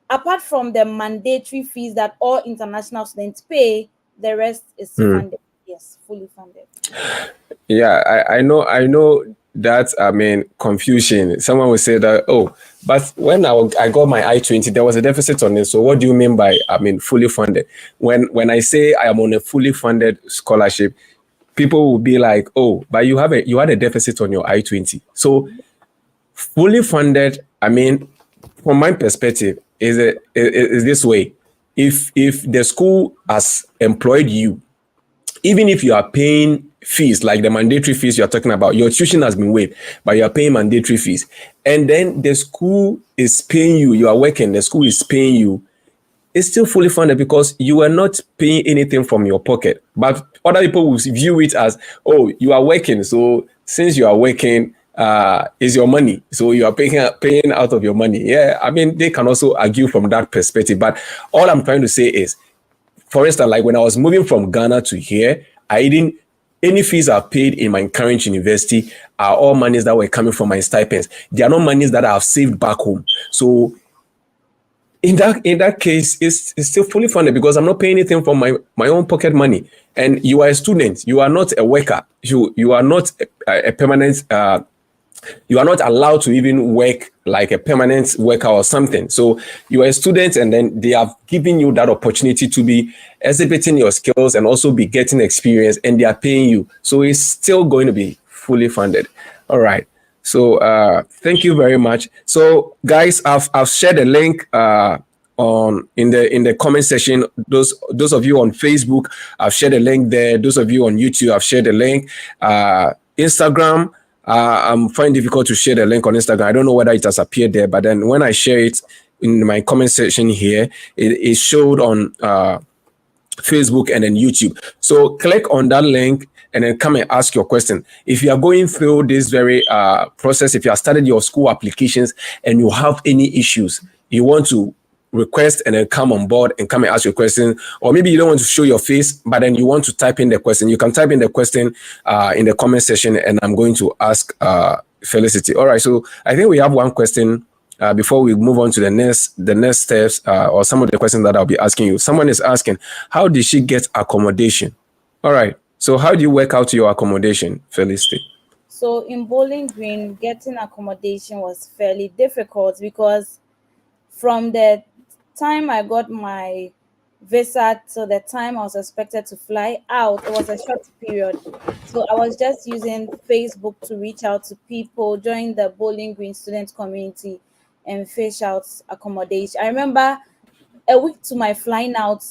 apart from the mandatory fees that all international students pay, the rest is Hmm. funded. Yes, fully funded. Yeah, I know that. I mean, confusion. Someone will say that, oh, but when I got my I-20, there was a deficit on it. So what do you mean by, I mean, fully funded? When I say I am on a fully funded scholarship, people will be like, oh, but you had a deficit on your I-20. So fully funded, I mean, from my perspective, is this way. If the school has employed you, even if you are paying fees like the mandatory fees you're talking about, your tuition has been waived, but you're paying mandatory fees, and then the school is paying you, you are working, the school is paying you, it's still fully funded because you are not paying anything from your pocket. But other people will view it as, oh, you are working. So since you are working, is your money. So you are paying out of your money. Yeah, I mean, they can also argue from that perspective. But all I'm trying to say is, for instance, like when I was moving from Ghana to here, I didn't any fees I've paid in my current university are all monies that were coming from my stipends. They are not monies that I've saved back home. So in that case, it's still fully funded because I'm not paying anything from my own pocket money. And you are a student, you are not a worker, you are not a permanent you are not allowed to even work like a permanent worker or something. So you are a student, and then they have given you that opportunity to be exhibiting your skills and also be getting experience, and they are paying you. So it's still going to be fully funded. All right. So thank you very much. So guys, I've shared a link on in the comment section. Those of you on Facebook, I've shared a link there. Those of you on YouTube, I've shared a link. Instagram, I'm finding it difficult to share the link on Instagram. I don't know whether it has appeared there, but then when I share it in my comment section here, it showed on Facebook and then YouTube. So click on that link and then come and ask your question. If you are going through this very process, if you have started your school applications and you have any issues, you want to request and then come on board and come and ask your question, or maybe you don't want to show your face, but then you want to type in the question, you can type in the question in the comment section, and I'm going to ask Felicity. All right, so I think we have one question before we move on to the next steps, or some of the questions that I'll be asking you. Someone is asking, how did she get accommodation? All right. So how do you work out your accommodation, Felicity? So in Bowling Green, getting accommodation was fairly difficult because from the time I got my visa to the time I was expected to fly out, it was a short period. So I was just using Facebook to reach out to people, join the Bowling Green student community, and fish out accommodation. I remember a week to my flying out,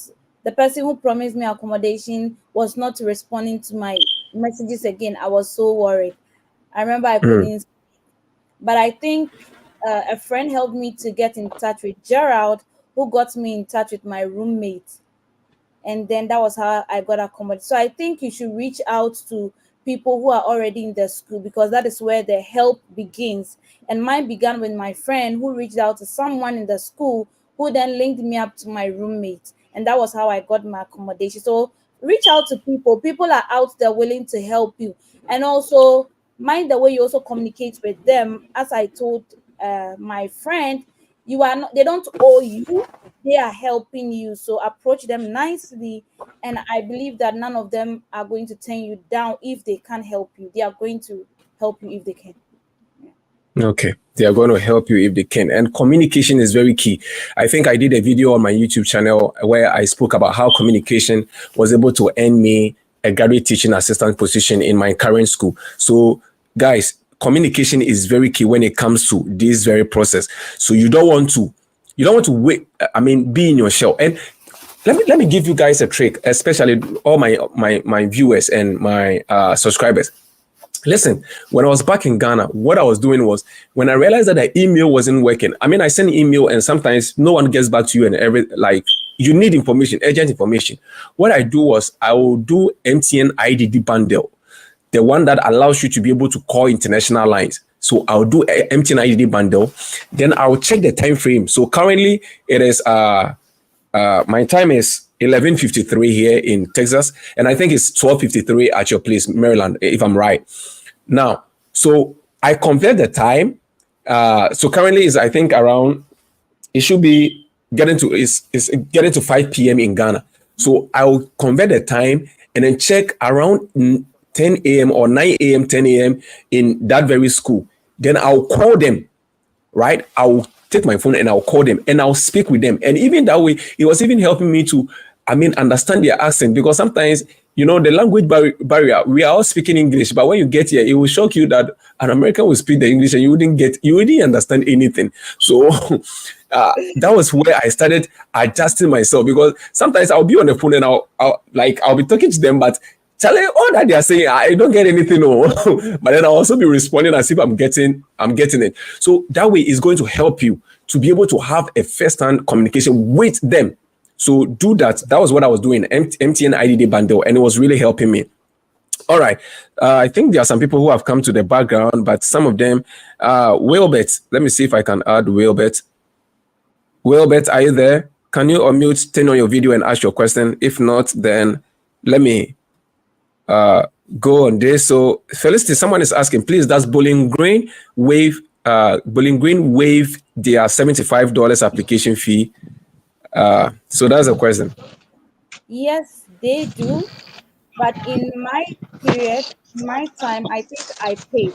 the person who promised me accommodation was not responding to my messages again. I was so worried. I remember I Mm, couldn't, but I think a friend helped me to get in touch with Gerald, who got me in touch with my roommate, and then that was how I got accommodation. So I think you should reach out to people who are already in the school, because that is where the help begins. And mine began with my friend who reached out to someone in the school, who then linked me up to my roommate, and that was how I got my accommodation. So reach out to people. People are out there willing to help you, and also mind the way you also communicate with them. As I told my friend, you are not, they don't owe you, they are helping you. So approach them nicely, and I believe that none of them are going to turn you down if they can't help you. They are going to help you if they can. Yeah. Okay. They are going to help you if they can. And communication is very key. I think I did a video on my YouTube channel where I spoke about how communication was able to earn me a graduate teaching assistant position in my current school. So, guys, communication is very key when it comes to this very process. So you don't want to wait. I mean, be in your shell. And let me give you guys a trick, especially all my viewers and my subscribers. Listen, when I was back in Ghana, what I was doing was when I realized that the email wasn't working. I mean, I send email and sometimes no one gets back to you and you need information, urgent information. What I do was I will do MTN IDD bundle, the one that allows you to be able to call international lines. So I'll do MTN IDD bundle, then I'll check the time frame. So currently it is my time is 11:53 here in Texas, and I think it's 12:53 at your place, Maryland, if I'm right. Now, so I compare the time. So currently is I think around it should be is getting to 5 p.m. in Ghana. So I'll convert the time and then check around 10 a.m. or 9 a.m., 10 a.m. in that very school. Then I'll call them, right? I'll take my phone and I'll call them and I'll speak with them. And even that way, it was even helping me to, understand their accent, because sometimes, the language barrier, we are all speaking English, but when you get here, it will shock you that an American will speak the English and you wouldn't understand anything. So that was where I started adjusting myself, because sometimes I'll be on the phone and I'll be talking to them, but Charlie, all that they are saying, I don't get anything, no. But then I'll also be responding as if I'm getting it. So that way is going to help you to be able to have a first-hand communication with them. So do that. That was what I was doing, MTN IDD bundle, and it was really helping me. All right. I think there are some people who have come to the background, but some of them, Wilbert, let me see if I can add Wilbert. Wilbert, are you there? Can you unmute, turn on your video and ask your question? If not, then let me go on this. So Felicity, someone is asking, please, does Bowling Green waive their $75 application fee? So that's a question. Yes, they do. But in my time, I think I paid.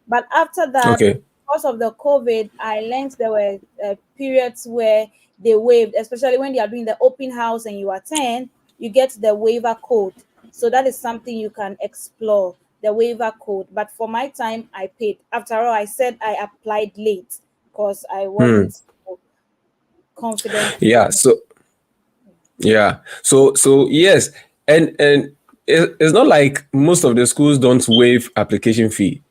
But after that, Okay. because of the COVID, I learned there were periods where they waived, especially when they are doing the open house and you attend, you get the waiver code. So that is something you can explore, the waiver code. But for my time, I paid. After all, I said I applied late because I wasn't so confident. Yeah. So yes, and it's not like most of the schools don't waive application fee.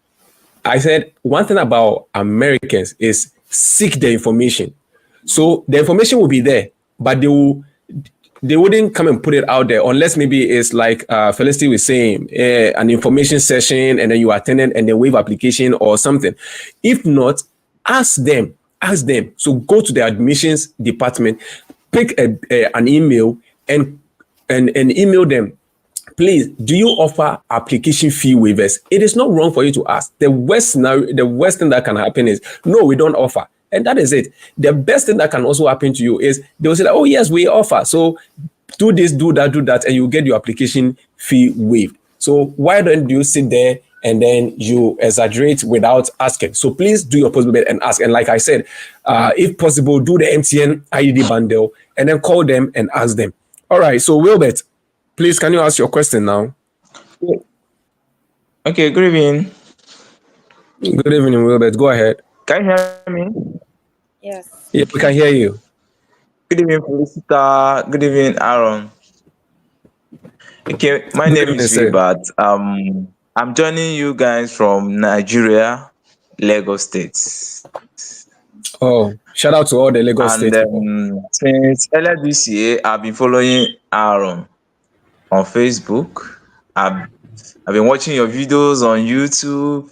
I said one thing about Americans is seek the information. So the information will be there, but they wouldn't come and put it out there unless maybe it's like Felicity was saying, an information session, and then you attended and they waive application or something. If not, ask them. So go to the admissions department, pick an email and email them. Please, do you offer application fee waivers? It is not wrong for you to ask. The worst thing that can happen is, no, we don't offer. And that is it. The best thing that can also happen to you is they will say, oh, yes, we offer. So do this, do that, and you get your application fee waived. So why don't you sit there and then you exaggerate without asking? So please do your possible best and ask. And like I said, if possible, do the MTN IDD bundle and then call them and ask them. All right. So Wilbert, please, can you ask your question now? Okay, good evening. Good evening, Wilbert. Go ahead. Can you hear me? Yes. Yeah, we can hear you. Good evening, Felicita. Good evening, Aaron. Okay, my name is Wilbert. I'm joining you guys from Nigeria, Lagos State. Oh, shout out to all the Lagos State people. Since earlier this year, I've been following Aaron on Facebook. I've been watching your videos on YouTube.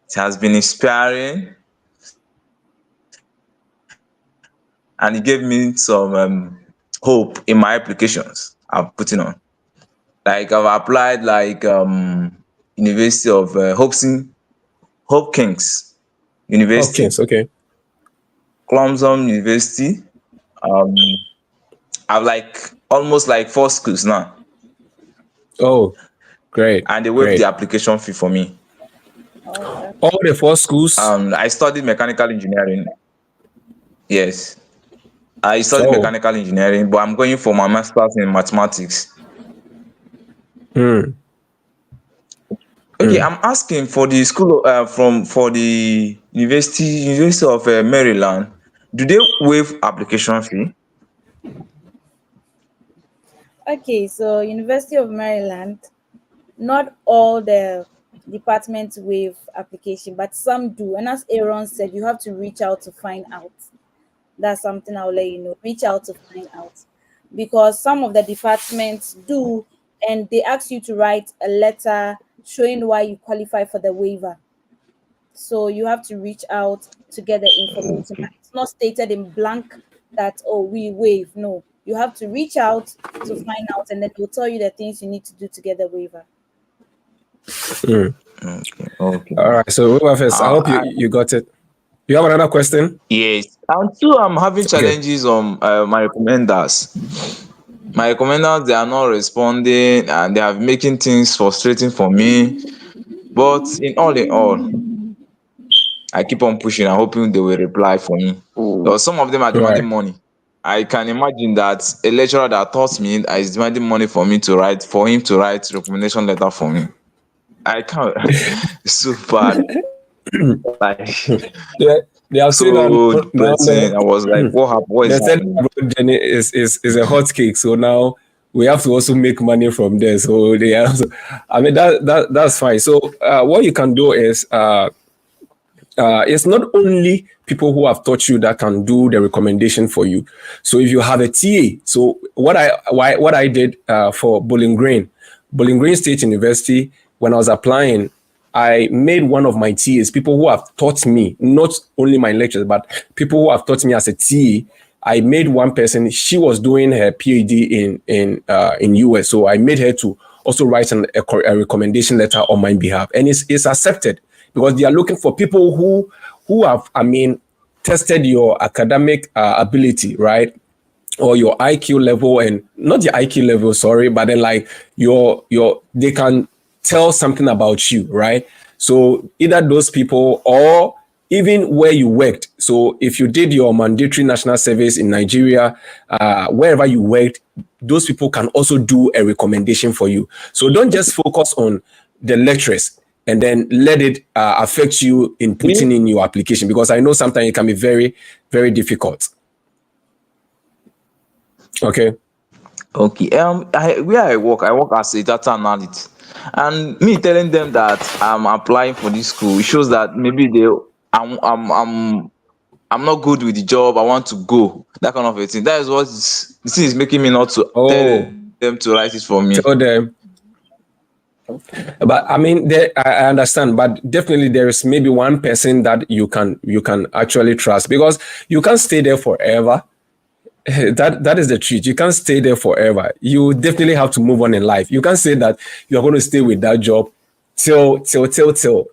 It has been inspiring, and it gave me some hope in my applications I've put on. Like I've applied University of Hopkins University. Hopkins, okay. Clemson University. I've almost 4 schools now. Oh, great. And they waived the application fee for me. Okay. All the four schools. I studied mechanical engineering. Yes, I studied Oh. mechanical engineering, but I'm going for my master's in mathematics. Hmm. Okay, I'm asking for the school from for the University of Maryland. Do they waive application fee? Okay, so University of Maryland, not all the departments waive application, but some do. And as Aaron said, you have to reach out to find out. That's something I'll let you know. Reach out to find out. Because some of the departments do, and they ask you to write a letter showing why you qualify for the waiver. So you have to reach out to get the information. Okay. It's not stated in blank that, oh, we waive. No, you have to reach out to find out, and then they'll tell you the things you need to do to get the waiver. Hmm. Okay. Okay. All right. So whoever first, I hope you I, you got it. You have another question? yes. And two, I'm having Okay. challenges on my recommenders. My recommenders, they are not responding, and they are making things frustrating for me. But in all, I keep on pushing and hoping they will reply for me. Because some of them are demanding Right. money. I can imagine that a lecturer that taught me is demanding money for me to write, for him to write recommendation letter for me. I can't. It's so bad. Like, Yeah, they have seen that so now. depressing. I was like, what happened? What is They said happening? road journey is a hot cake. So now we have to also make money from there. So they also, I mean that's fine. So what you can do is it's not only people who have taught you that can do the recommendation for you. So if you have a TA, so what I did for Bowling Green State University, when I was applying, I made one of my TAs, people who have taught me, not only my lectures, but people who have taught me as a TA. I made one person. She was doing her PhD in US, so I made her to also write a recommendation letter on my behalf, and it's accepted because they are looking for people who have, I mean, tested your academic ability, right? Or your IQ level, and not your IQ level, sorry, but then like your they can tell something about you, right? So either those people or even where you worked. So if you did your mandatory national service in Nigeria, wherever you worked, those people can also do a recommendation for you. So don't just focus on the lecturers and then let it affect you in putting in your application, because I know sometimes it can be very, very difficult. Okay. Okay. Where I work as a data analyst, and me telling them that I'm applying for this school, it shows that maybe I'm I'm I'm I'm not good with the job. I want to go. That kind of a thing. That is what the thing is making me not to tell Oh, them to write it for me. tell them. But I mean, I understand, but definitely there is maybe one person that you can actually trust, because you can't stay there forever. That is the truth. You can't stay there forever. You definitely have to move on in life. You can't say that you're going to stay with that job till.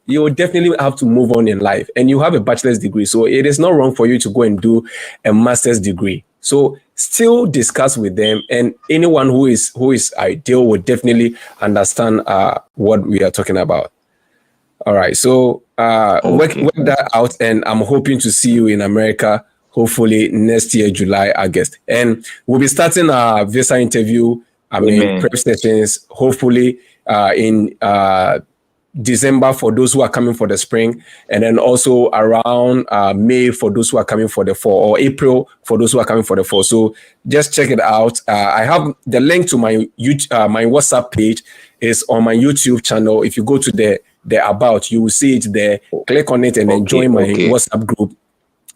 You will definitely have to move on in life. And you have a bachelor's degree. So it is not wrong for you to go and do a master's degree. So still discuss with them, and anyone who is ideal will definitely understand what we are talking about. All right. So Okay. work that out, and I'm hoping to see you in America. Hopefully next year, July, August, and we'll be starting our visa interview. I mean, Amen. prep sessions. Hopefully in December for those who are coming for the spring, and then also around May for those who are coming for the fall, or April for those who are coming for the fall. So just check it out. I have the link to my my WhatsApp page is on my YouTube channel. If you go to the about, you will see it there. Click on it and then Okay. join my Okay. WhatsApp group,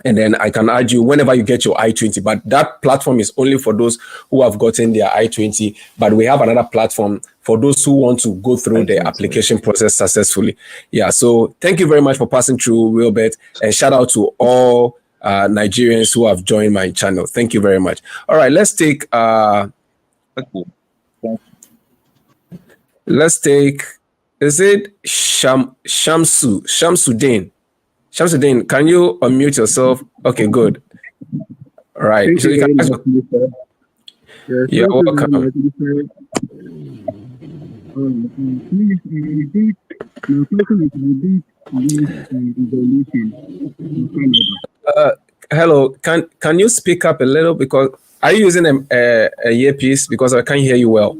and then I can add you whenever you get your I-20. But that platform is only for those who have gotten their I-20. But we have another platform for those who want to go through I the think so. application process successfully. Yeah. So thank you very much for passing through, Wilbert, and shout out to all Nigerians who have joined my channel. Thank you very much. All right, Okay. Thank let's take is it Shamsuddin? Shamsuddin, can you unmute yourself? Okay, good. All right. Thank So you you can very ask. much, Mr. Yes, You're thank you very welcome. much, Mr. Please, I think my question is a bit West evaluation in Canada. Hello, can you speak up a little because are you using a earpiece because I can't hear you well?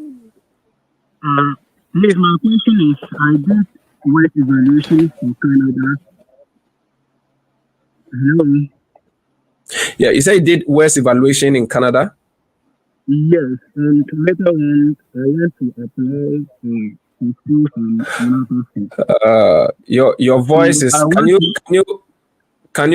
Uh, Please, my question is, I did West evaluation for Canada. Hello. Yeah, you said you did West evaluation in Canada. Yes, and later on, I went to apply to schools and universities. Your So voice I is want to. can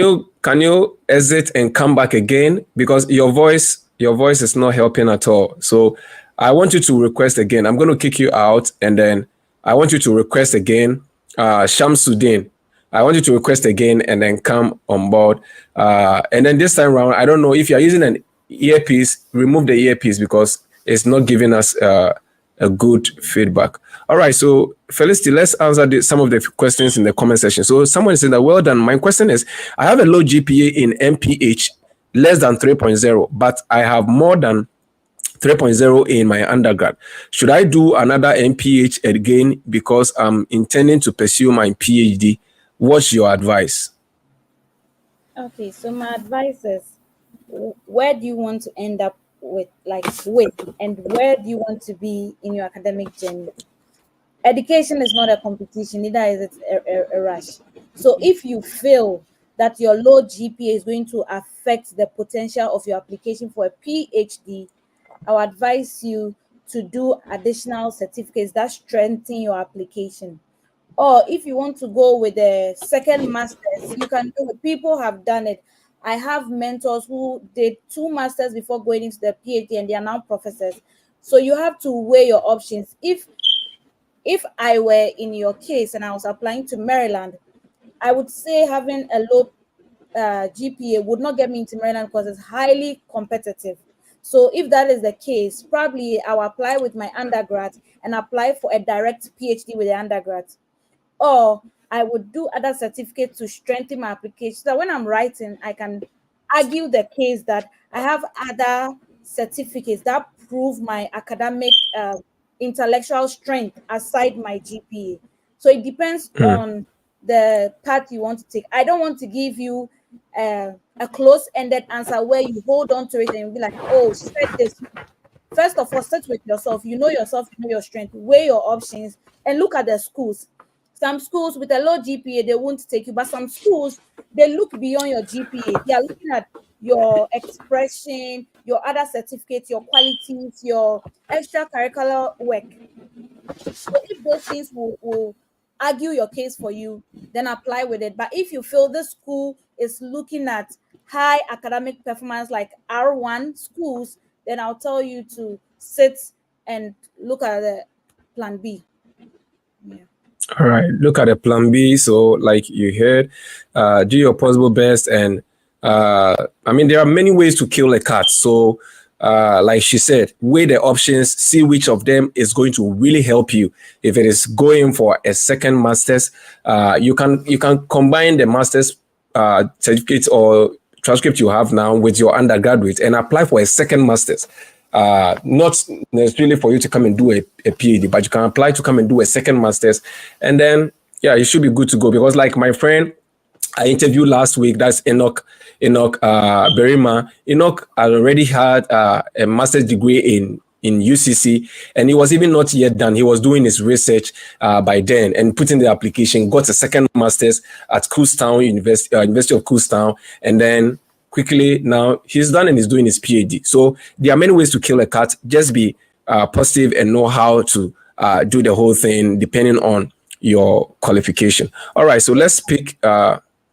you exit and come back again because your voice is not helping at all. So I want you to request again. I'm going to kick you out and then I want you to request again. Shamsuddin, I want you to request again and then come on board. And then this time around, I don't know if you're using an earpiece, remove the earpiece because it's not giving us a good feedback. All right, so Felicity, let's answer some of the questions in the comment section. So someone is saying that, well done. My question is, I have a low GPA in MPH, less than 3.0, but I have more than 3.0 in my undergrad. Should I do another MPH again because I'm intending to pursue my PhD? What's your advice? Okay, so my advice is, where do you want to end up with, and where do you want to be in your academic journey? Education is not a competition, neither is it a rush. So if you feel that your low GPA is going to affect the potential of your application for a PhD, I would advise you to do additional certificates that strengthen your application. Or if you want to go with the second masters, you can do it. People have done it. I have mentors who did two masters before going into the PhD and they are now professors. So you have to weigh your options. If I were in your case and I was applying to Maryland, I would say having a low GPA would not get me into Maryland because it's highly competitive. So if that is the case, probably I'll apply with my undergrad and apply for a direct PhD with the undergrad, or I would do other certificates to strengthen my application. So that when I'm writing, I can argue the case that I have other certificates that prove my academic intellectual strength aside my GPA. So it depends on the path you want to take. I don't want to give you a close-ended answer where you hold on to it and you'll be like, oh, she said this. First of all, start with yourself. You know yourself, you know your strength. Weigh your options and look at the schools. Some schools with a low GPA, they won't take you, but some schools, they look beyond your GPA. They are looking at your expression, your other certificates, your qualities, your extracurricular work. So if those things will argue your case for you, then apply with it. But if you feel this school is looking at high academic performance like R1 schools, then I'll tell you to sit and look at the plan B. Yeah. All right, look at a plan B. So, like you heard, do your possible best. And I mean, there are many ways to kill a cat. So, like she said, weigh the options, see which of them is going to really help you. If it is going for a second master's, you can combine the master's certificate or transcript you have now with your undergraduate and apply for a second master's. Not necessarily for you to come and do a PhD, but you can apply to come and do a second master's. And then, yeah, you should be good to go. Because, like my friend I interviewed last week, that's Enoch Berima. Enoch had already had a master's degree in UCC, and he was even not yet done. He was doing his research by then and put in the application, got a second master's at Kutztown University of Kutztown, and then quickly now he's done and he's doing his PhD. So there are many ways to kill a cat. Just be positive and know how to do the whole thing depending on your qualification. All right, so let's pick.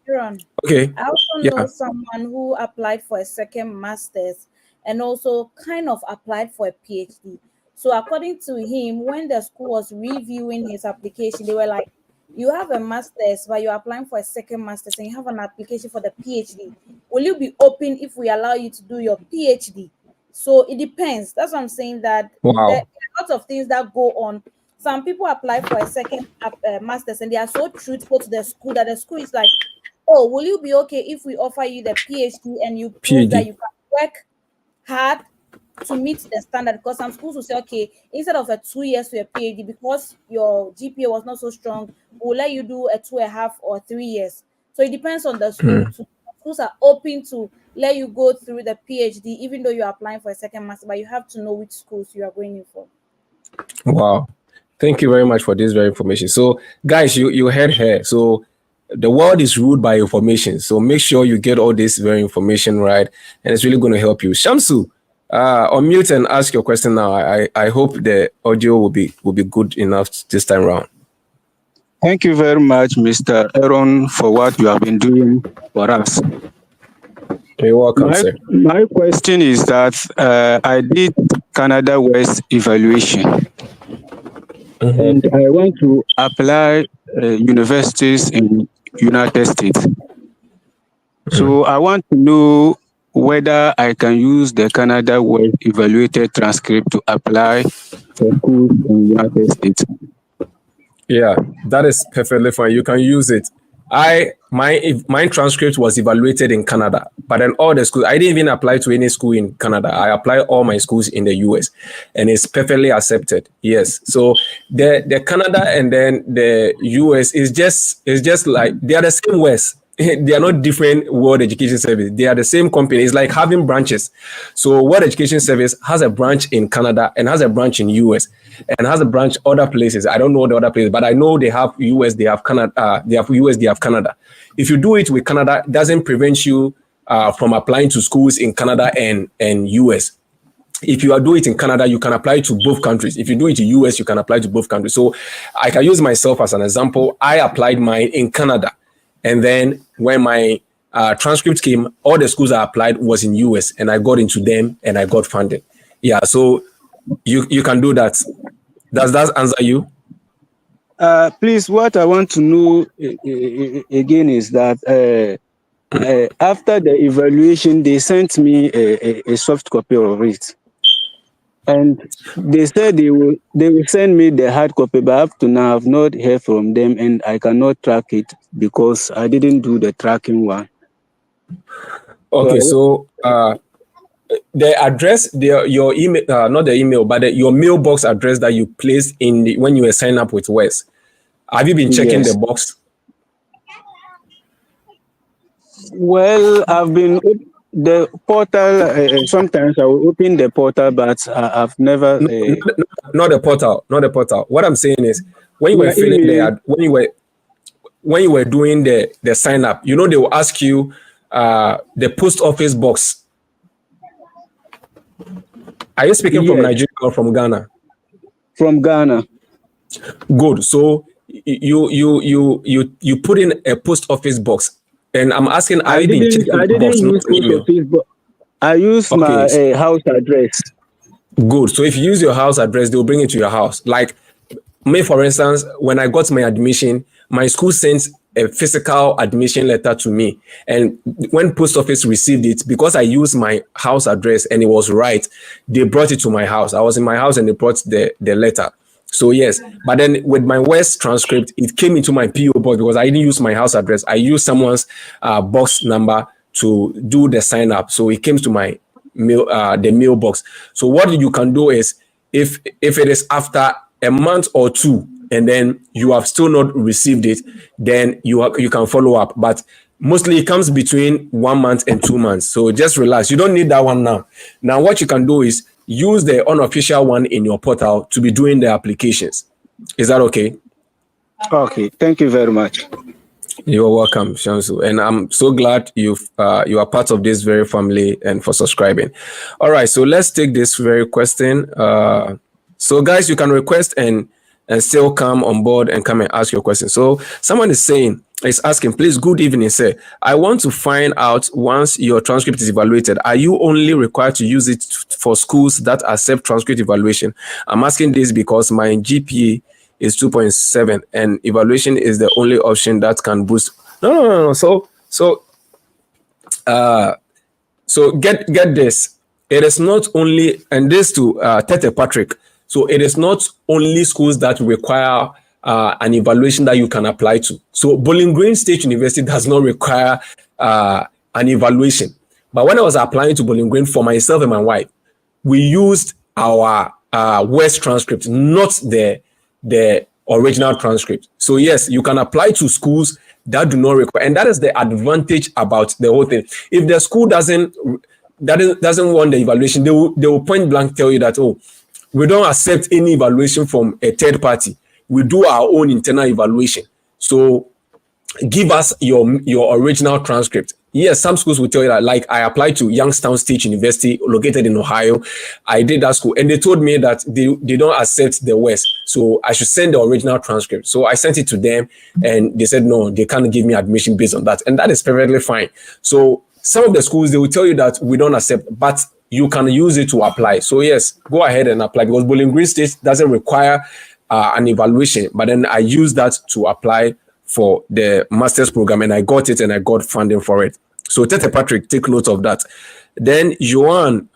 Aaron, Okay, I also know yeah. someone who applied for a second master's and also kind of applied for a PhD. So according to him, when the school was reviewing his application, they were like, "You have a master's, but you're applying for a second master's, and you have an application for the PhD. Will you be open if we allow you to do your PhD?" So it depends. That's what I'm saying. That there Wow. are lots of things that go on. Some people apply for a second master's and they are so truthful to the school that the school is like, oh, will you be okay if we offer you the PhD and you prove that PhD. you can work hard to meet the standard, because some schools will say, okay, instead of a 2 years to a PhD, because your GPA was not so strong, we'll let you do a 2.5 or 3 years. So it depends on the school. Schools are open to let you go through the PhD, even though you're applying for a second master, but you have to know which schools you are going in for. Wow. Thank you very much for this very information. So, guys, you heard her. So, the world is ruled by information. So, make sure you get all this very information right, and it's really going to help you. Shamsu, unmute and ask your question now. I hope the audio will be good enough this time around. Thank you very much, Mr. Aaron, for what you have been doing for us. You're welcome, sir. My question is that I did Canada West evaluation, and I want to apply universities in United States. So I want to know whether I can use the Canada West evaluated transcript to apply for schools in United States. Yeah, that is perfectly fine. You can use it. My transcript was evaluated in Canada, but then all the schools, I didn't even apply to any school in Canada. I applied all my schools in the US, and it's perfectly accepted. Yes. So the Canada and then the US is just like they are the same West. They are not different. World Education Service. They are the same company. It's like having branches. So World Education Service has a branch in Canada and has a branch in US and has a branch other places. I don't know the other places, but I know they have US, they have Canada, they have US, they have Canada. If you do it with Canada, it doesn't prevent you from applying to schools in Canada and US. If you are doing it in Canada, you can apply to both countries. If you do it in US, you can apply to both countries. So I can use myself as an example. I applied mine in Canada. And then when my transcript came, all the schools I applied was in US, and I got into them and I got funded. Yeah, so you can do that. Does that answer you? Please, what I want to know again is that after the evaluation, they sent me a soft copy of it. And they said they will send me the hard copy, but up to now I've not heard from them, and I cannot track it because I didn't do the tracking one. Okay, so the address, your email, not the email, but your mailbox address that you placed in when you were signing up with West. Have you been checking the box? Well, I've been the portal. Sometimes I will open the portal, but I've never. Not the portal. Not the portal. What I'm saying is, when you were filling when you were doing the sign up, they will ask you the post office box. Are you speaking from Nigeria or from Ghana? From Ghana. Good. So you put in a post office box, and I'm asking, are you been checking the box? Use post office, I use my house address. Good. So if you use your house address, they will bring it to your house. Like me, for instance, when I got my admission, my school sent a physical admission letter to me. And when post office received it, because I used my house address and it was right, they brought it to my house. I was in my house and they brought the letter. So yes, but then with my West transcript, it came into my PO box because I didn't use my house address. I used someone's box number to do the sign up. So it came to my mail, the mailbox. So what you can do is, if it is after a month or two, and then you have still not received it, then you can follow up. But mostly it comes between 1 month and 2 months. So just relax. You don't need that one now. Now what you can do is use the unofficial one in your portal to be doing the applications. Is that okay? Okay. Thank you very much. You're welcome, Shamsu. And I'm so glad you are part of this very family and for subscribing. All right. So let's take this very question. So guys, you can request and still come on board and come and ask your question. So someone is asking, please, good evening, sir. I want to find out, once your transcript is evaluated, are you only required to use it for schools that accept transcript evaluation? I'm asking this because my GPA is 2.7 and evaluation is the only option that can boost. No. So get this. It is not only, and this to Tete Patrick. So it is not only schools that require an evaluation that you can apply to. So Bowling Green State University does not require an evaluation. But when I was applying to Bowling Green for myself and my wife, we used our West transcript, not the original transcript. So yes, you can apply to schools that do not require, and that is the advantage about the whole thing. If the school doesn't want the evaluation, they will point blank tell you that, oh, we don't accept any evaluation from a third party. We do our own internal evaluation. So give us your original transcript. Yes, some schools will tell you that. Like, I applied to Youngstown State University located in Ohio. I did that school, and they told me that they don't accept the West, so I should send the original transcript. So I sent it to them, and they said no, they can't give me admission based on that, and that is perfectly fine. So some of the schools, they will tell you that we don't accept, but you can use it to apply. So yes, go ahead and apply, because Bowling Green State doesn't require an evaluation, but then I used that to apply for the master's program, and I got it, and I got funding for it. So Tete Patrick, take note of that. Then Joanne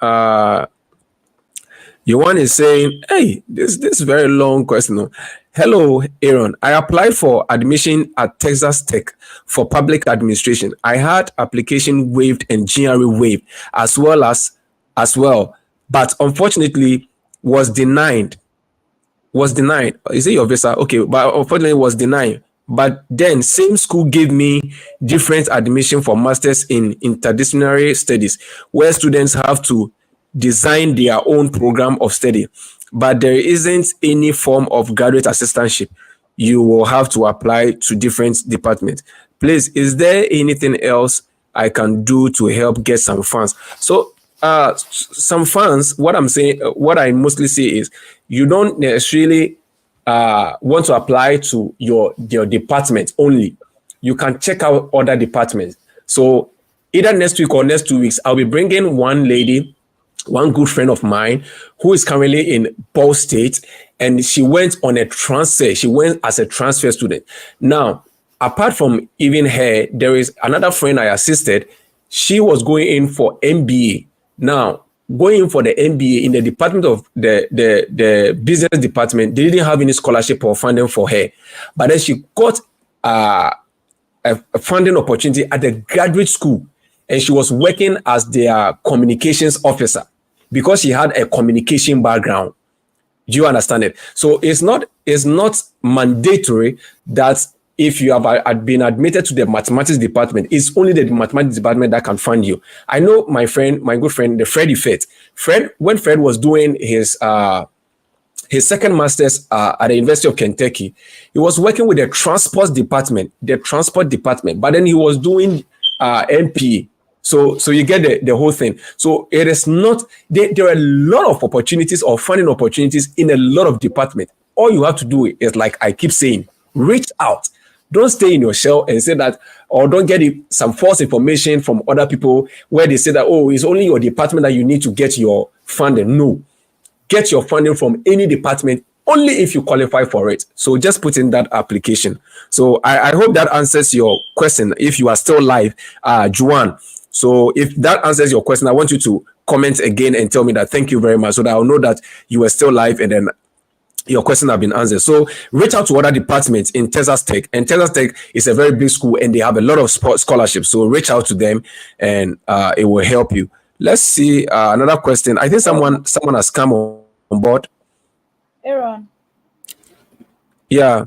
is saying, hey, this very long question. Hello, Aaron. I applied for admission at Texas Tech for public administration. I had application waived and GRE waived as well, but unfortunately was denied. Is it your visa? Okay, but unfortunately was denied. But then same school gave me different admission for masters in interdisciplinary studies, where students have to design their own program of study, but there isn't any form of graduate assistantship. You will have to apply to different departments. Please, is there anything else I can do to help get some funds? So some funds, what I mostly say is, you don't necessarily want to apply to your department only. You can check out other departments. So either next week or next 2 weeks, I'll be bringing one good friend of mine who is currently in Ball State, and she went on a transfer. She went as a transfer student. Now, apart from even her, there is another friend I assisted. She was going in for MBA. Now, going in for the MBA in the department of the business department, they didn't have any scholarship or funding for her. But then she got a funding opportunity at the graduate school, and she was working as their communications officer because she had a communication background. Do you understand it? So it's not mandatory that if you have been admitted to the mathematics department, it's only the mathematics department that can fund you. I know my good friend, the Freddie Fett. When Fred was doing his second master's at the University of Kentucky, he was working with the transport department, but then he was doing MPA. So you get the whole thing. So it is not, there are a lot of opportunities or funding opportunities in a lot of departments. All you have to do is, like I keep saying, reach out. Don't stay in your shell and say that, or don't get some false information from other people where they say that, oh, it's only your department that you need to get your funding. No, get your funding from any department only if you qualify for it. So just put in that application. So I hope that answers your question. If you are still live, Juan. So if that answers your question, I want you to comment again and tell me that thank you very much, so that I'll know that you are still live and then your question have been answered. So reach out to other departments in Texas Tech, and Texas Tech is a very big school and they have a lot of sports scholarships. So reach out to them and it will help you. Let's see another question. I think someone has come on board. Aaron. Yeah.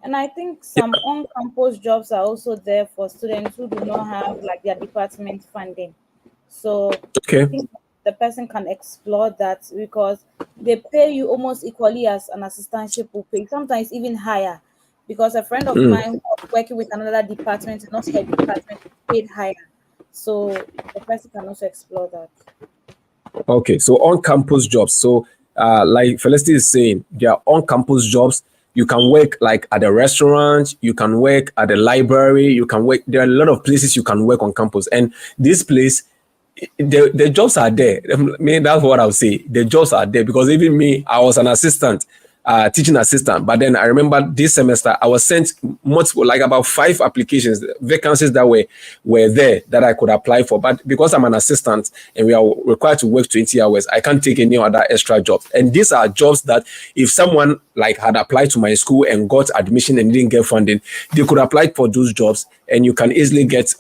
And I think some on-campus jobs are also there for students who do not have like their department funding. So okay, I think the person can explore that, because they pay you almost equally as an assistantship will pay, sometimes even higher. Because a friend of mine was working with another department and also her department paid higher. So the person can also explore that. Okay, so on-campus jobs. So like Felicity is saying, there are on-campus jobs. You can work like at a restaurant, you can work at a library, you can work, there are a lot of places you can work on campus. And this place, the jobs are there. I mean, that's what I would say. The jobs are there, because even me, I was an assistant, teaching assistant. But then I remember this semester, I was sent multiple, like about 5 applications, vacancies that were there that I could apply for. But because I'm an assistant and we are required to work 20 hours, I can't take any other extra jobs. And these are jobs that if someone like had applied to my school and got admission and didn't get funding, they could apply for those jobs, and you can easily get,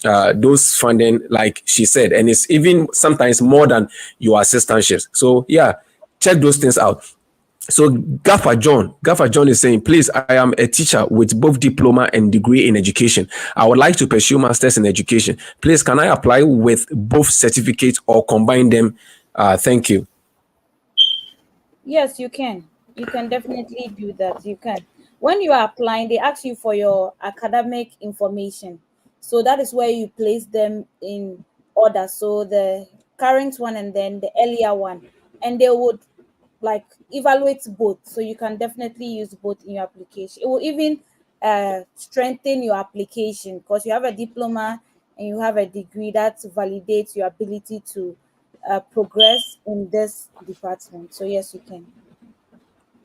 those funding, like she said, and it's even sometimes more than your assistantships. So yeah, check those things out. So Gaffer John is saying, please, I am a teacher with both diploma and degree in education. I would like to pursue masters in education. Please, can I apply with both certificates or combine them? Thank you. Yes, you can. You can definitely do that. You can. When you are applying, they ask you for your academic information. So that is where you place them in order. So the current one and then the earlier one. And they would like evaluate both. So you can definitely use both in your application. It will even strengthen your application because you have a diploma and you have a degree that validates your ability to progress in this department. So yes, you can.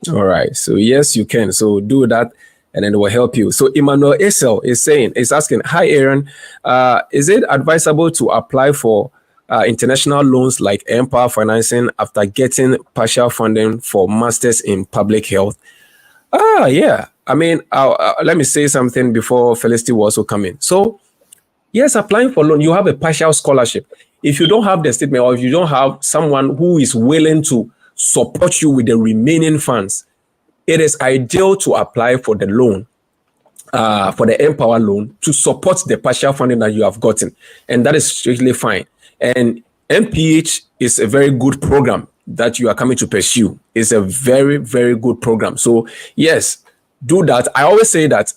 All right. So yes, you can. So do that, and then it will help you. So Emmanuel Esel is asking, hi Aaron, is it advisable to apply for international loans like Empower Financing after getting partial funding for masters in public health? Yeah. I mean, let me say something before Felicity will also come in. So yes, applying for loan, you have a partial scholarship. If you don't have the statement, or if you don't have someone who is willing to support you with the remaining funds, it is ideal to apply for the loan, for the Empower loan, to support the partial funding that you have gotten. And that is strictly fine. And MPH is a very good program that you are coming to pursue. It's a very, very good program. So yes, do that. I always say that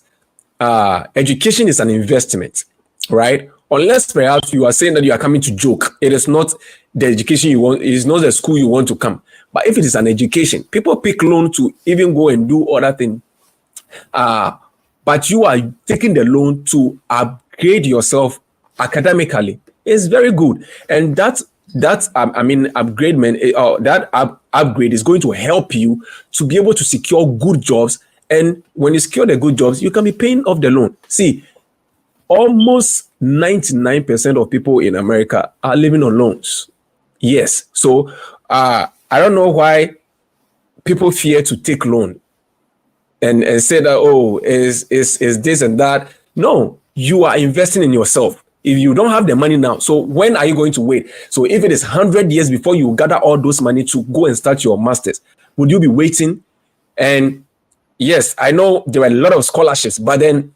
education is an investment, right? Unless perhaps you are saying that you are coming to joke. It is not the education you want, it is not the school you want to come. But if it is an education, people pick loan to even go and do other things. But you are taking the loan to upgrade yourself academically. It's very good. And upgrade is going to help you to be able to secure good jobs. And when you secure the good jobs, you can be paying off the loan. See, almost 99% of people in America are living on loans. Yes. So I don't know why people fear to take loan and say that, oh, is this and that. No, you are investing in yourself. If you don't have the money now, so when are you going to wait? So if it is 100 years before you gather all those money to go and start your masters, would you be waiting? And yes, I know there are a lot of scholarships, but then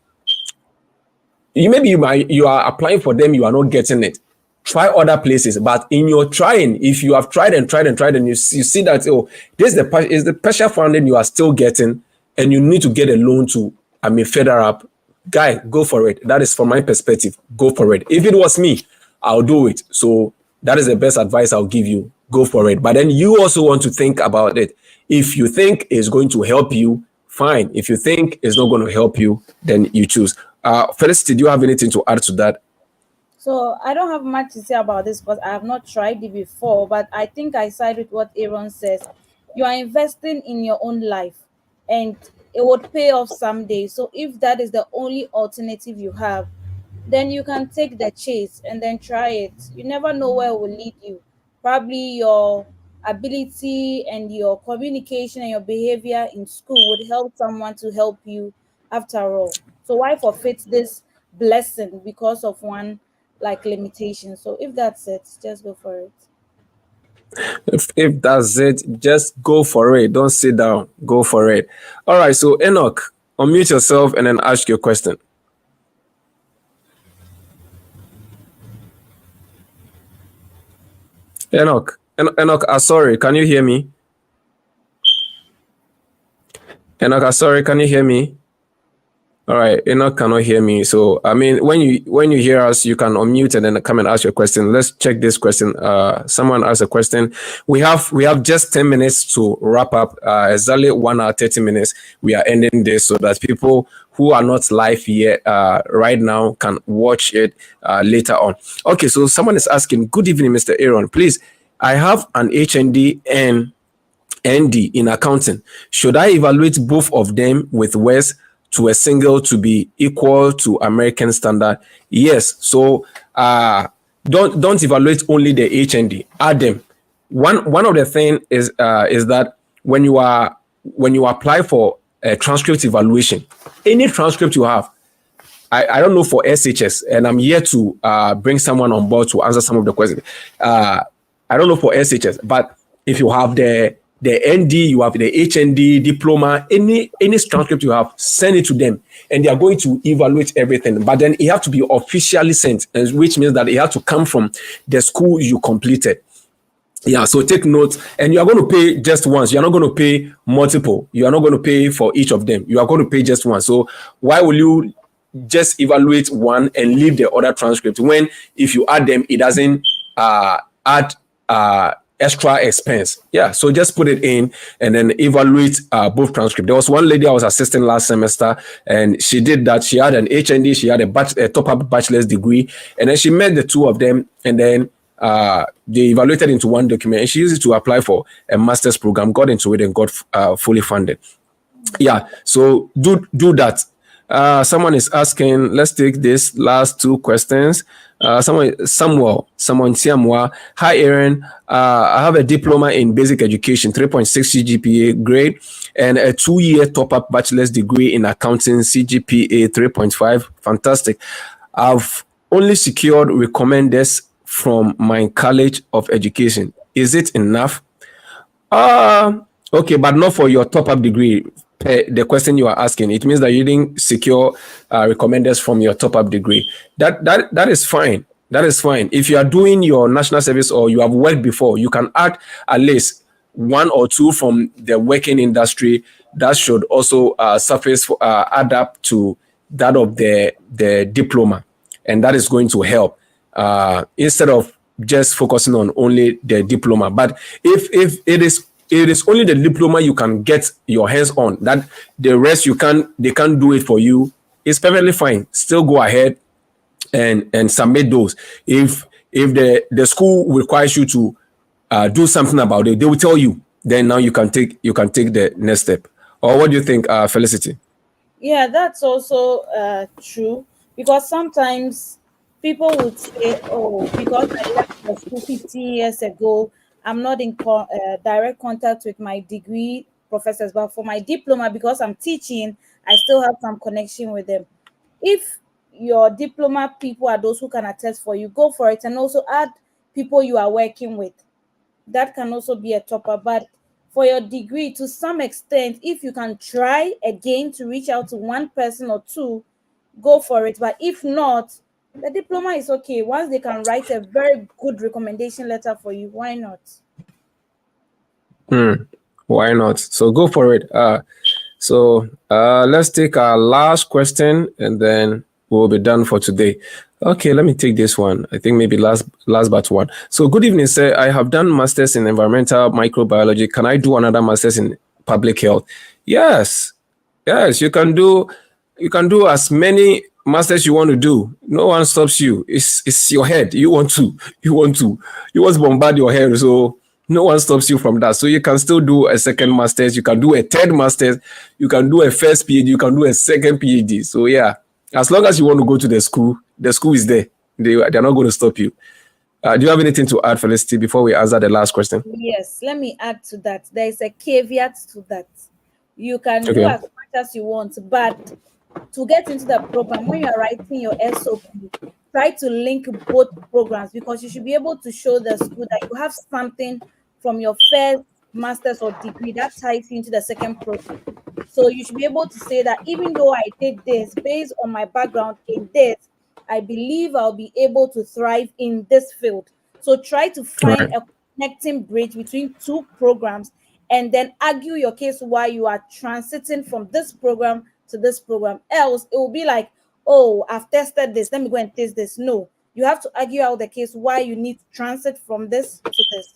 you are applying for them, you are not getting it. Try other places, but in your trying, if you have tried and tried and tried, and you see that, oh, this is the partial funding you are still getting, and you need to get a loan to, further up, guy, go for it. That is from my perspective. Go for it. If it was me, I'll do it. So that is the best advice I'll give you. Go for it. But then you also want to think about it. If you think it's going to help you, fine. If you think it's not going to help you, then you choose. Felicity, do you have anything to add to that? So I don't have much to say about this because I have not tried it before, but I think I side with what Aaron says. You are investing in your own life and it would pay off someday. So if that is the only alternative you have, then you can take the chase and then try it. You never know where it will lead you. Probably your ability and your communication and your behavior in school would help someone to help you after all. So why forfeit this blessing because of one like limitation? So if that's it, just go for it. If that's it, just go for it. Don't sit down. Go for it. All right. So Enoch, unmute yourself and then ask your question. Enoch, sorry, can you hear me? Enoch, sorry, can you hear me? All right, Enoch cannot hear me. So when you hear us, you can unmute and then come and ask your question. Let's check this question. Someone asked a question. We have just 10 minutes to wrap up. Exactly 1 hour 30 minutes. We are ending this so that people who are not live yet right now can watch it later on. Okay, so someone is asking, good evening, Mr. Aaron. Please, I have an HND and ND in accounting. Should I evaluate both of them with WES to a single to be equal to American standard? Yes. So don't evaluate only the HND. Add them. One of the thing is that when you apply for a transcript evaluation, any transcript you have, I don't know for SHS, and I'm here to bring someone on board to answer some of the questions. I don't know for SHS, but if you have the ND, you have the HND diploma, any transcript you have, send it to them, and they are going to evaluate everything. But then it has to be officially sent, which means that it has to come from the school you completed. Yeah, so take note, and you are going to pay just once. You are not going to pay multiple. You are not going to pay for each of them. You are going to pay just once. So why will you just evaluate one and leave the other transcript when if you add them, it doesn't add extra expense? Yeah, so just put it in and then evaluate both transcripts. There was one lady I was assisting last semester, and she did that. She had an HND, she had a top-up bachelor's degree, and then she met the two of them, and then they evaluated into one document, and she used it to apply for a master's program, got into it, and got fully funded. Yeah, so do that. Someone is asking, let's take this last two questions. Samuel Siamwa. Hi, Aaron. I have a diploma in basic education, 3.6 CGPA, grade, and a 2-year top-up bachelor's degree in accounting, CGPA 3.5. Fantastic. I've only secured recommenders from my college of education. Is it enough? Okay, but not for your top-up degree. The question you are asking, it means that you didn't secure recommenders from your top-up degree. That is fine. That is fine. If you are doing your national service or you have worked before, you can add at least one or two from the working industry. That should also surface add up to that of the diploma, and that is going to help instead of just focusing on only the diploma. But if it is only the diploma you can get your hands on, that the rest they can't do it for you, it's perfectly fine. Still go ahead and submit those. If the school requires you to do something about it, they will tell you. Then now you can take the next step. Or what do you think, Felicity? Yeah, that's also true, because sometimes people would say, "Oh, because I left the school 15 years ago, I'm not in direct contact with my degree professors, but for my diploma, because I'm teaching, I still have some connection with them." If your diploma people are those who can attest for you, go for it, and also add people you are working with. That can also be a topper. But for your degree, to some extent, if you can try again to reach out to one person or two, go for it. But if not, the diploma is okay. Once they can write a very good recommendation letter for you, why not? Why not? So go for it. So let's take our last question, and then we'll be done for today. Okay, let me take this one. I think maybe last but one. So good evening, sir. I have done masters in environmental microbiology. Can I do another masters in public health? Yes, you can do as many masters you want to do. No one stops you. It's your head. You want to bombard your head. So no one stops you from that. So you can still do a second master's. You can do a third master's. You can do a first PhD. You can do a second PhD. So yeah, as long as you want to go to the school is there. They're not going to stop you. Do you have anything to add, Felicity, before we answer the last question? Yes, let me add to that. There is a caveat to that. You can do as much as you want, but to get into the program, when you're writing your SOP, try to link both programs, because you should be able to show the school that you have something from your first master's or degree that ties you into the second program. So you should be able to say that even though I did this based on my background in this, I believe I'll be able to thrive in this field. So try to find a connecting bridge between two programs, and then argue your case why you are transiting from this program to this program. Else it will be like, "Oh, I've tested this, let me go and test this." No, you have to argue out the case why you need to transit from this to this.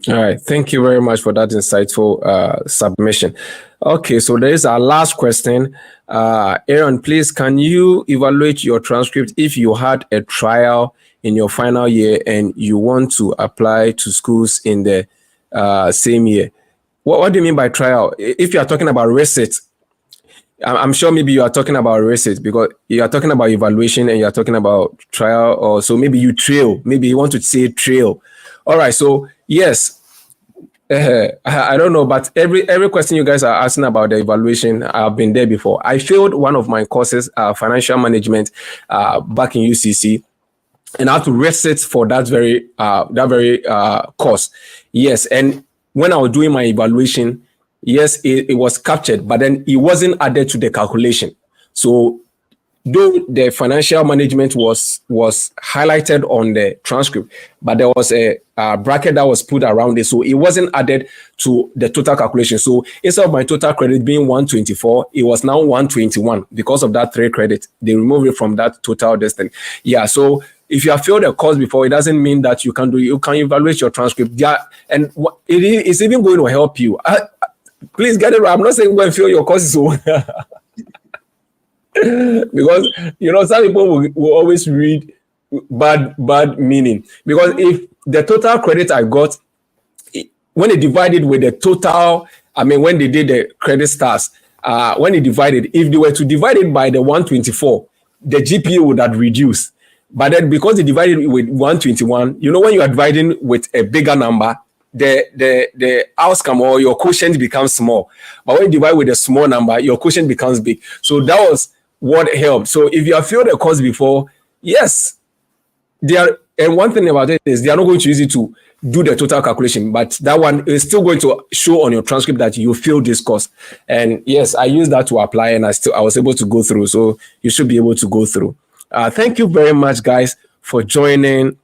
All right, thank you very much for that insightful submission. Okay, so there is our last question. Aaron, please, can you evaluate your transcript if you had a trial in your final year and you want to apply to schools in the same year? What do you mean by trial? If you are talking about recit, I'm sure maybe you are talking about recit, because you are talking about evaluation and you are talking about trial, or so maybe you trail. Maybe you want to say trail. All right, so yes, I don't know, but every question you guys are asking about the evaluation, I've been there before. I failed one of my courses, financial management, back in UCC, and I had to resit for that very course. Yes, and when I was doing my evaluation, yes, it was captured, but then it wasn't added to the calculation. So though the financial management was highlighted on the transcript, but there was a bracket that was put around it, so it wasn't added to the total calculation. So instead of my total credit being 124, it was now 121 because of that 3 credit. They removed it from that total distance. Yeah, so if you have failed a course before, it doesn't mean that you can do it. You can evaluate your transcript. Yeah, and it's even going to help you. Please get it right. I'm not saying go and fail your courses. So because some people will always read bad meaning, because if the total credit I got, when they divided with the total, when they did the credit stars, when they divided, if they were to divide it by the 124, the GPA would have reduced. But then because they divided it with 121, when you are dividing with a bigger number, the outcome or your quotient becomes small. But when you divide with a small number, your quotient becomes big. So that was what helped. So if you have failed a course before, yes, they are. And one thing about it is they are not going to use it to do the total calculation, but that one is still going to show on your transcript that you failed this course. And yes, I used that to apply, and I was able to go through. So you should be able to go through. Thank you very much, guys, for joining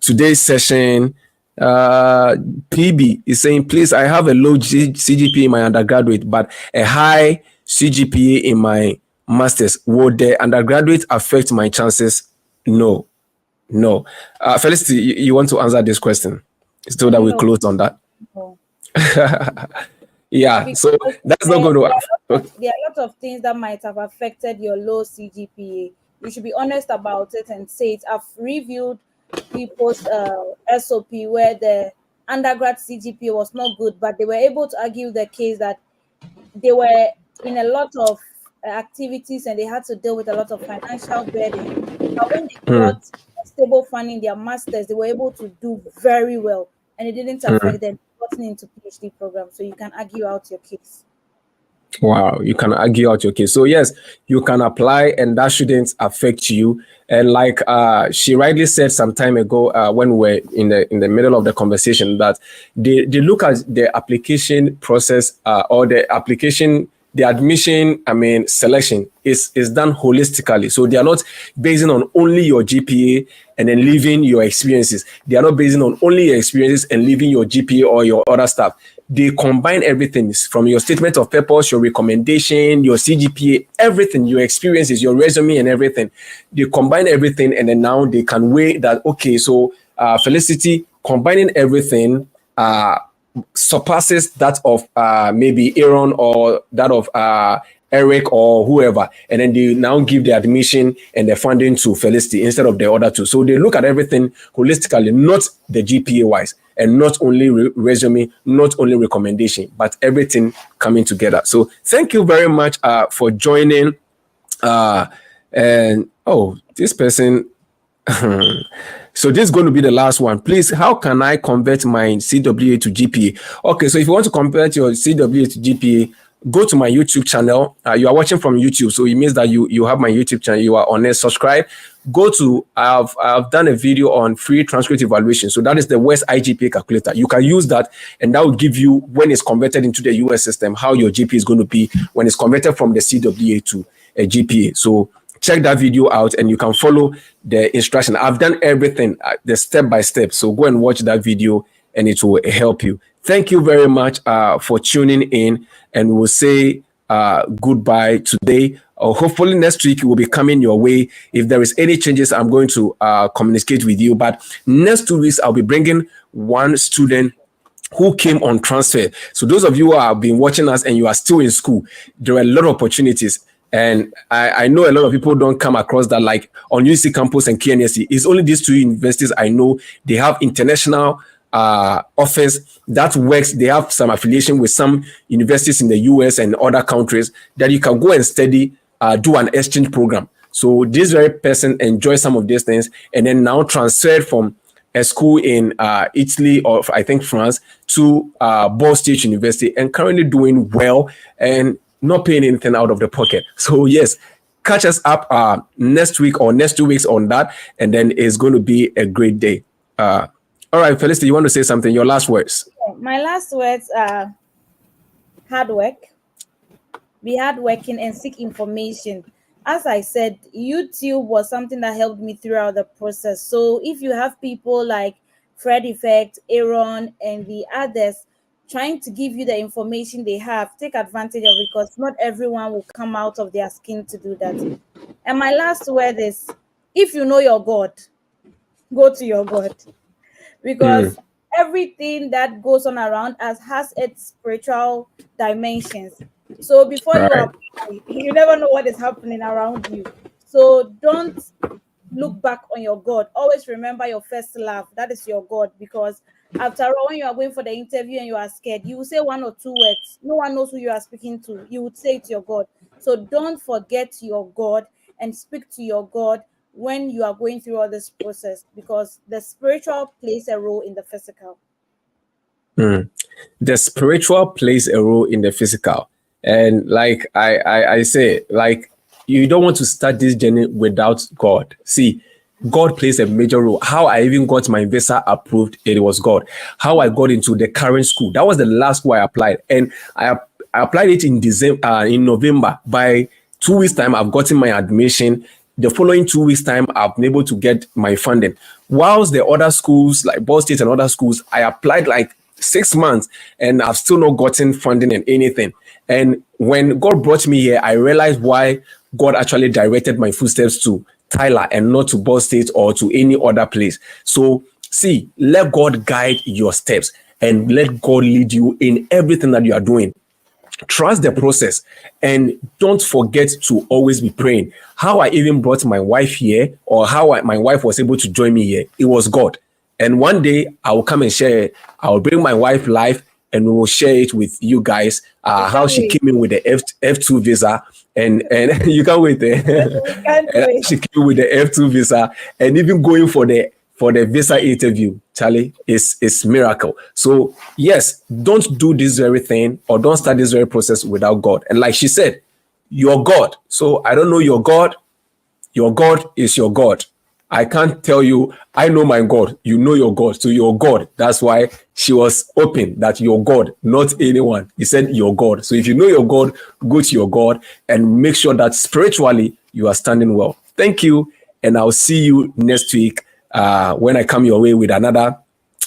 today's session. PB is saying, please, I have a low CGPA in my undergraduate, but a high CGPA in my master's. Would the undergraduate affect my chances? No. Felicity, you want to answer this question so that we close on that? No. Yeah, Because so that's not going to. There are a lot of things that might have affected your low CGPA. You should be honest about it and say it. I've reviewed people's SOP where the undergrad CGPA was not good, but they were able to argue the case that they were in a lot of activities and they had to deal with a lot of financial burden. But when they got stable funding their masters, they were able to do very well, and it didn't affect them getting into PhD program. So you can argue out your case. Wow, you can argue out your case. So yes, you can apply, and that shouldn't affect you. And like she rightly said some time ago, when we were in the middle of the conversation, that they look at the application process or the application. The admission, selection is done holistically. So they are not basing on only your GPA and then leaving your experiences. They are not basing on only your experiences and leaving your GPA or your other stuff. They combine everything from your statement of purpose, your recommendation, your CGPA, everything, your experiences, your resume and everything. They combine everything, and then now they can weigh that, okay, so Felicity, combining everything, surpasses that of maybe Aaron or that of Eric or whoever, and then they now give the admission and the funding to Felicity instead of the other two. So they look at everything holistically, not the GPA wise, and not only resume, not only recommendation, but everything coming together. So thank you very much for joining. And this person. So this is going to be the last one. Please, how can I convert my CWA to GPA? Okay, so if you want to convert your CWA to GPA, go to my YouTube channel. You are watching from YouTube, so it means that you have my YouTube channel. You are on it. Subscribe. Go to, I've done a video on free transcript evaluation. So that is the West IGPA calculator. You can use that, and that will give you, when it's converted into the US system, how your GPA is going to be when it's converted from the CWA to a GPA. So check that video out, and you can follow the instruction. I've done everything, the step by step. So go and watch that video, and it will help you. Thank you very much for tuning in, and we'll say goodbye today. Hopefully next week will be coming your way. If there is any changes, I'm going to communicate with you. But next 2 weeks, I'll be bringing one student who came on transfer. So those of you who have been watching us and you are still in school, there are a lot of opportunities. And I know a lot of people don't come across that, like on UC campus and KNSC. It's only these 2 universities I know. They have international office that works. They have some affiliation with some universities in the US and other countries that you can go and study, do an exchange program. So this very person enjoys some of these things and then now transferred from a school in Italy or I think France to Ball State University and currently doing well and not paying anything out of the pocket. So yes, catch us up next week or next 2 weeks on that, and then it's going to be a great day. All right, Felicity, you want to say something? Your last words. My last words are hard work. Be hardworking and seek information. As I said, YouTube was something that helped me throughout the process. So if you have people like Fred Effect, Aaron, and the others trying to give you the information they have, take advantage of it, because not everyone will come out of their skin to do that. And my last word is, if you know your God, go to your God, because everything that goes on around us has its spiritual dimensions. So before you Right. apply, you never know what is happening around you. So don't look back on your God. Always remember your first love. That is your God. Because after all, when you are going for the interview and you are scared, you will say one or two words. No one knows who you are speaking to. You would say it to your God. So don't forget your God and speak to your God when you are going through all this process, because the spiritual plays a role in the physical. The spiritual plays a role in the physical. And like I say, like you don't want to start this journey without God. See, God plays a major role. How I even got my visa approved, it was God. How I got into the current school, that was the last school I applied. And I applied it in December, in November. By 2 weeks time, I've gotten my admission. The following 2 weeks time, I've been able to get my funding. Whilst the other schools, like Ball State and other schools, I applied like 6 months and I've still not gotten funding and anything. And when God brought me here, I realized why God actually directed my footsteps to Tyler and not to Ball State or to any other place. So see, let God guide your steps and let God lead you in everything that you are doing. Trust the process and don't forget to always be praying. How I even brought my wife here, or how my wife was able to join me here, it was God. And one day I will come and share it. I will bring my wife live and we will share it with you guys. How she came in with the F2 visa, and you can't wait there. Can't wait. She came with the F2 visa and even going for the visa interview, Charlie, is miracle. So yes, don't do this very thing or don't start this very process without God. And like she said, your God. So I don't know your God. Your God is your God. I can't tell you, I know my God. You know your God. So your God. That's why she was open that your God, not anyone. He said your God. So if you know your God, go to your God and make sure that spiritually you are standing well. Thank you. And I'll see you next week when I come your way with another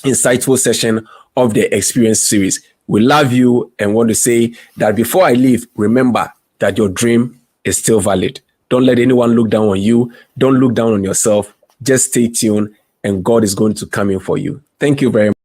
insightful session of the Experience series. We love you and want to say that before I leave, remember that your dream is still valid. Don't let anyone look down on you. Don't look down on yourself. Just stay tuned and God is going to come in for you. Thank you very much.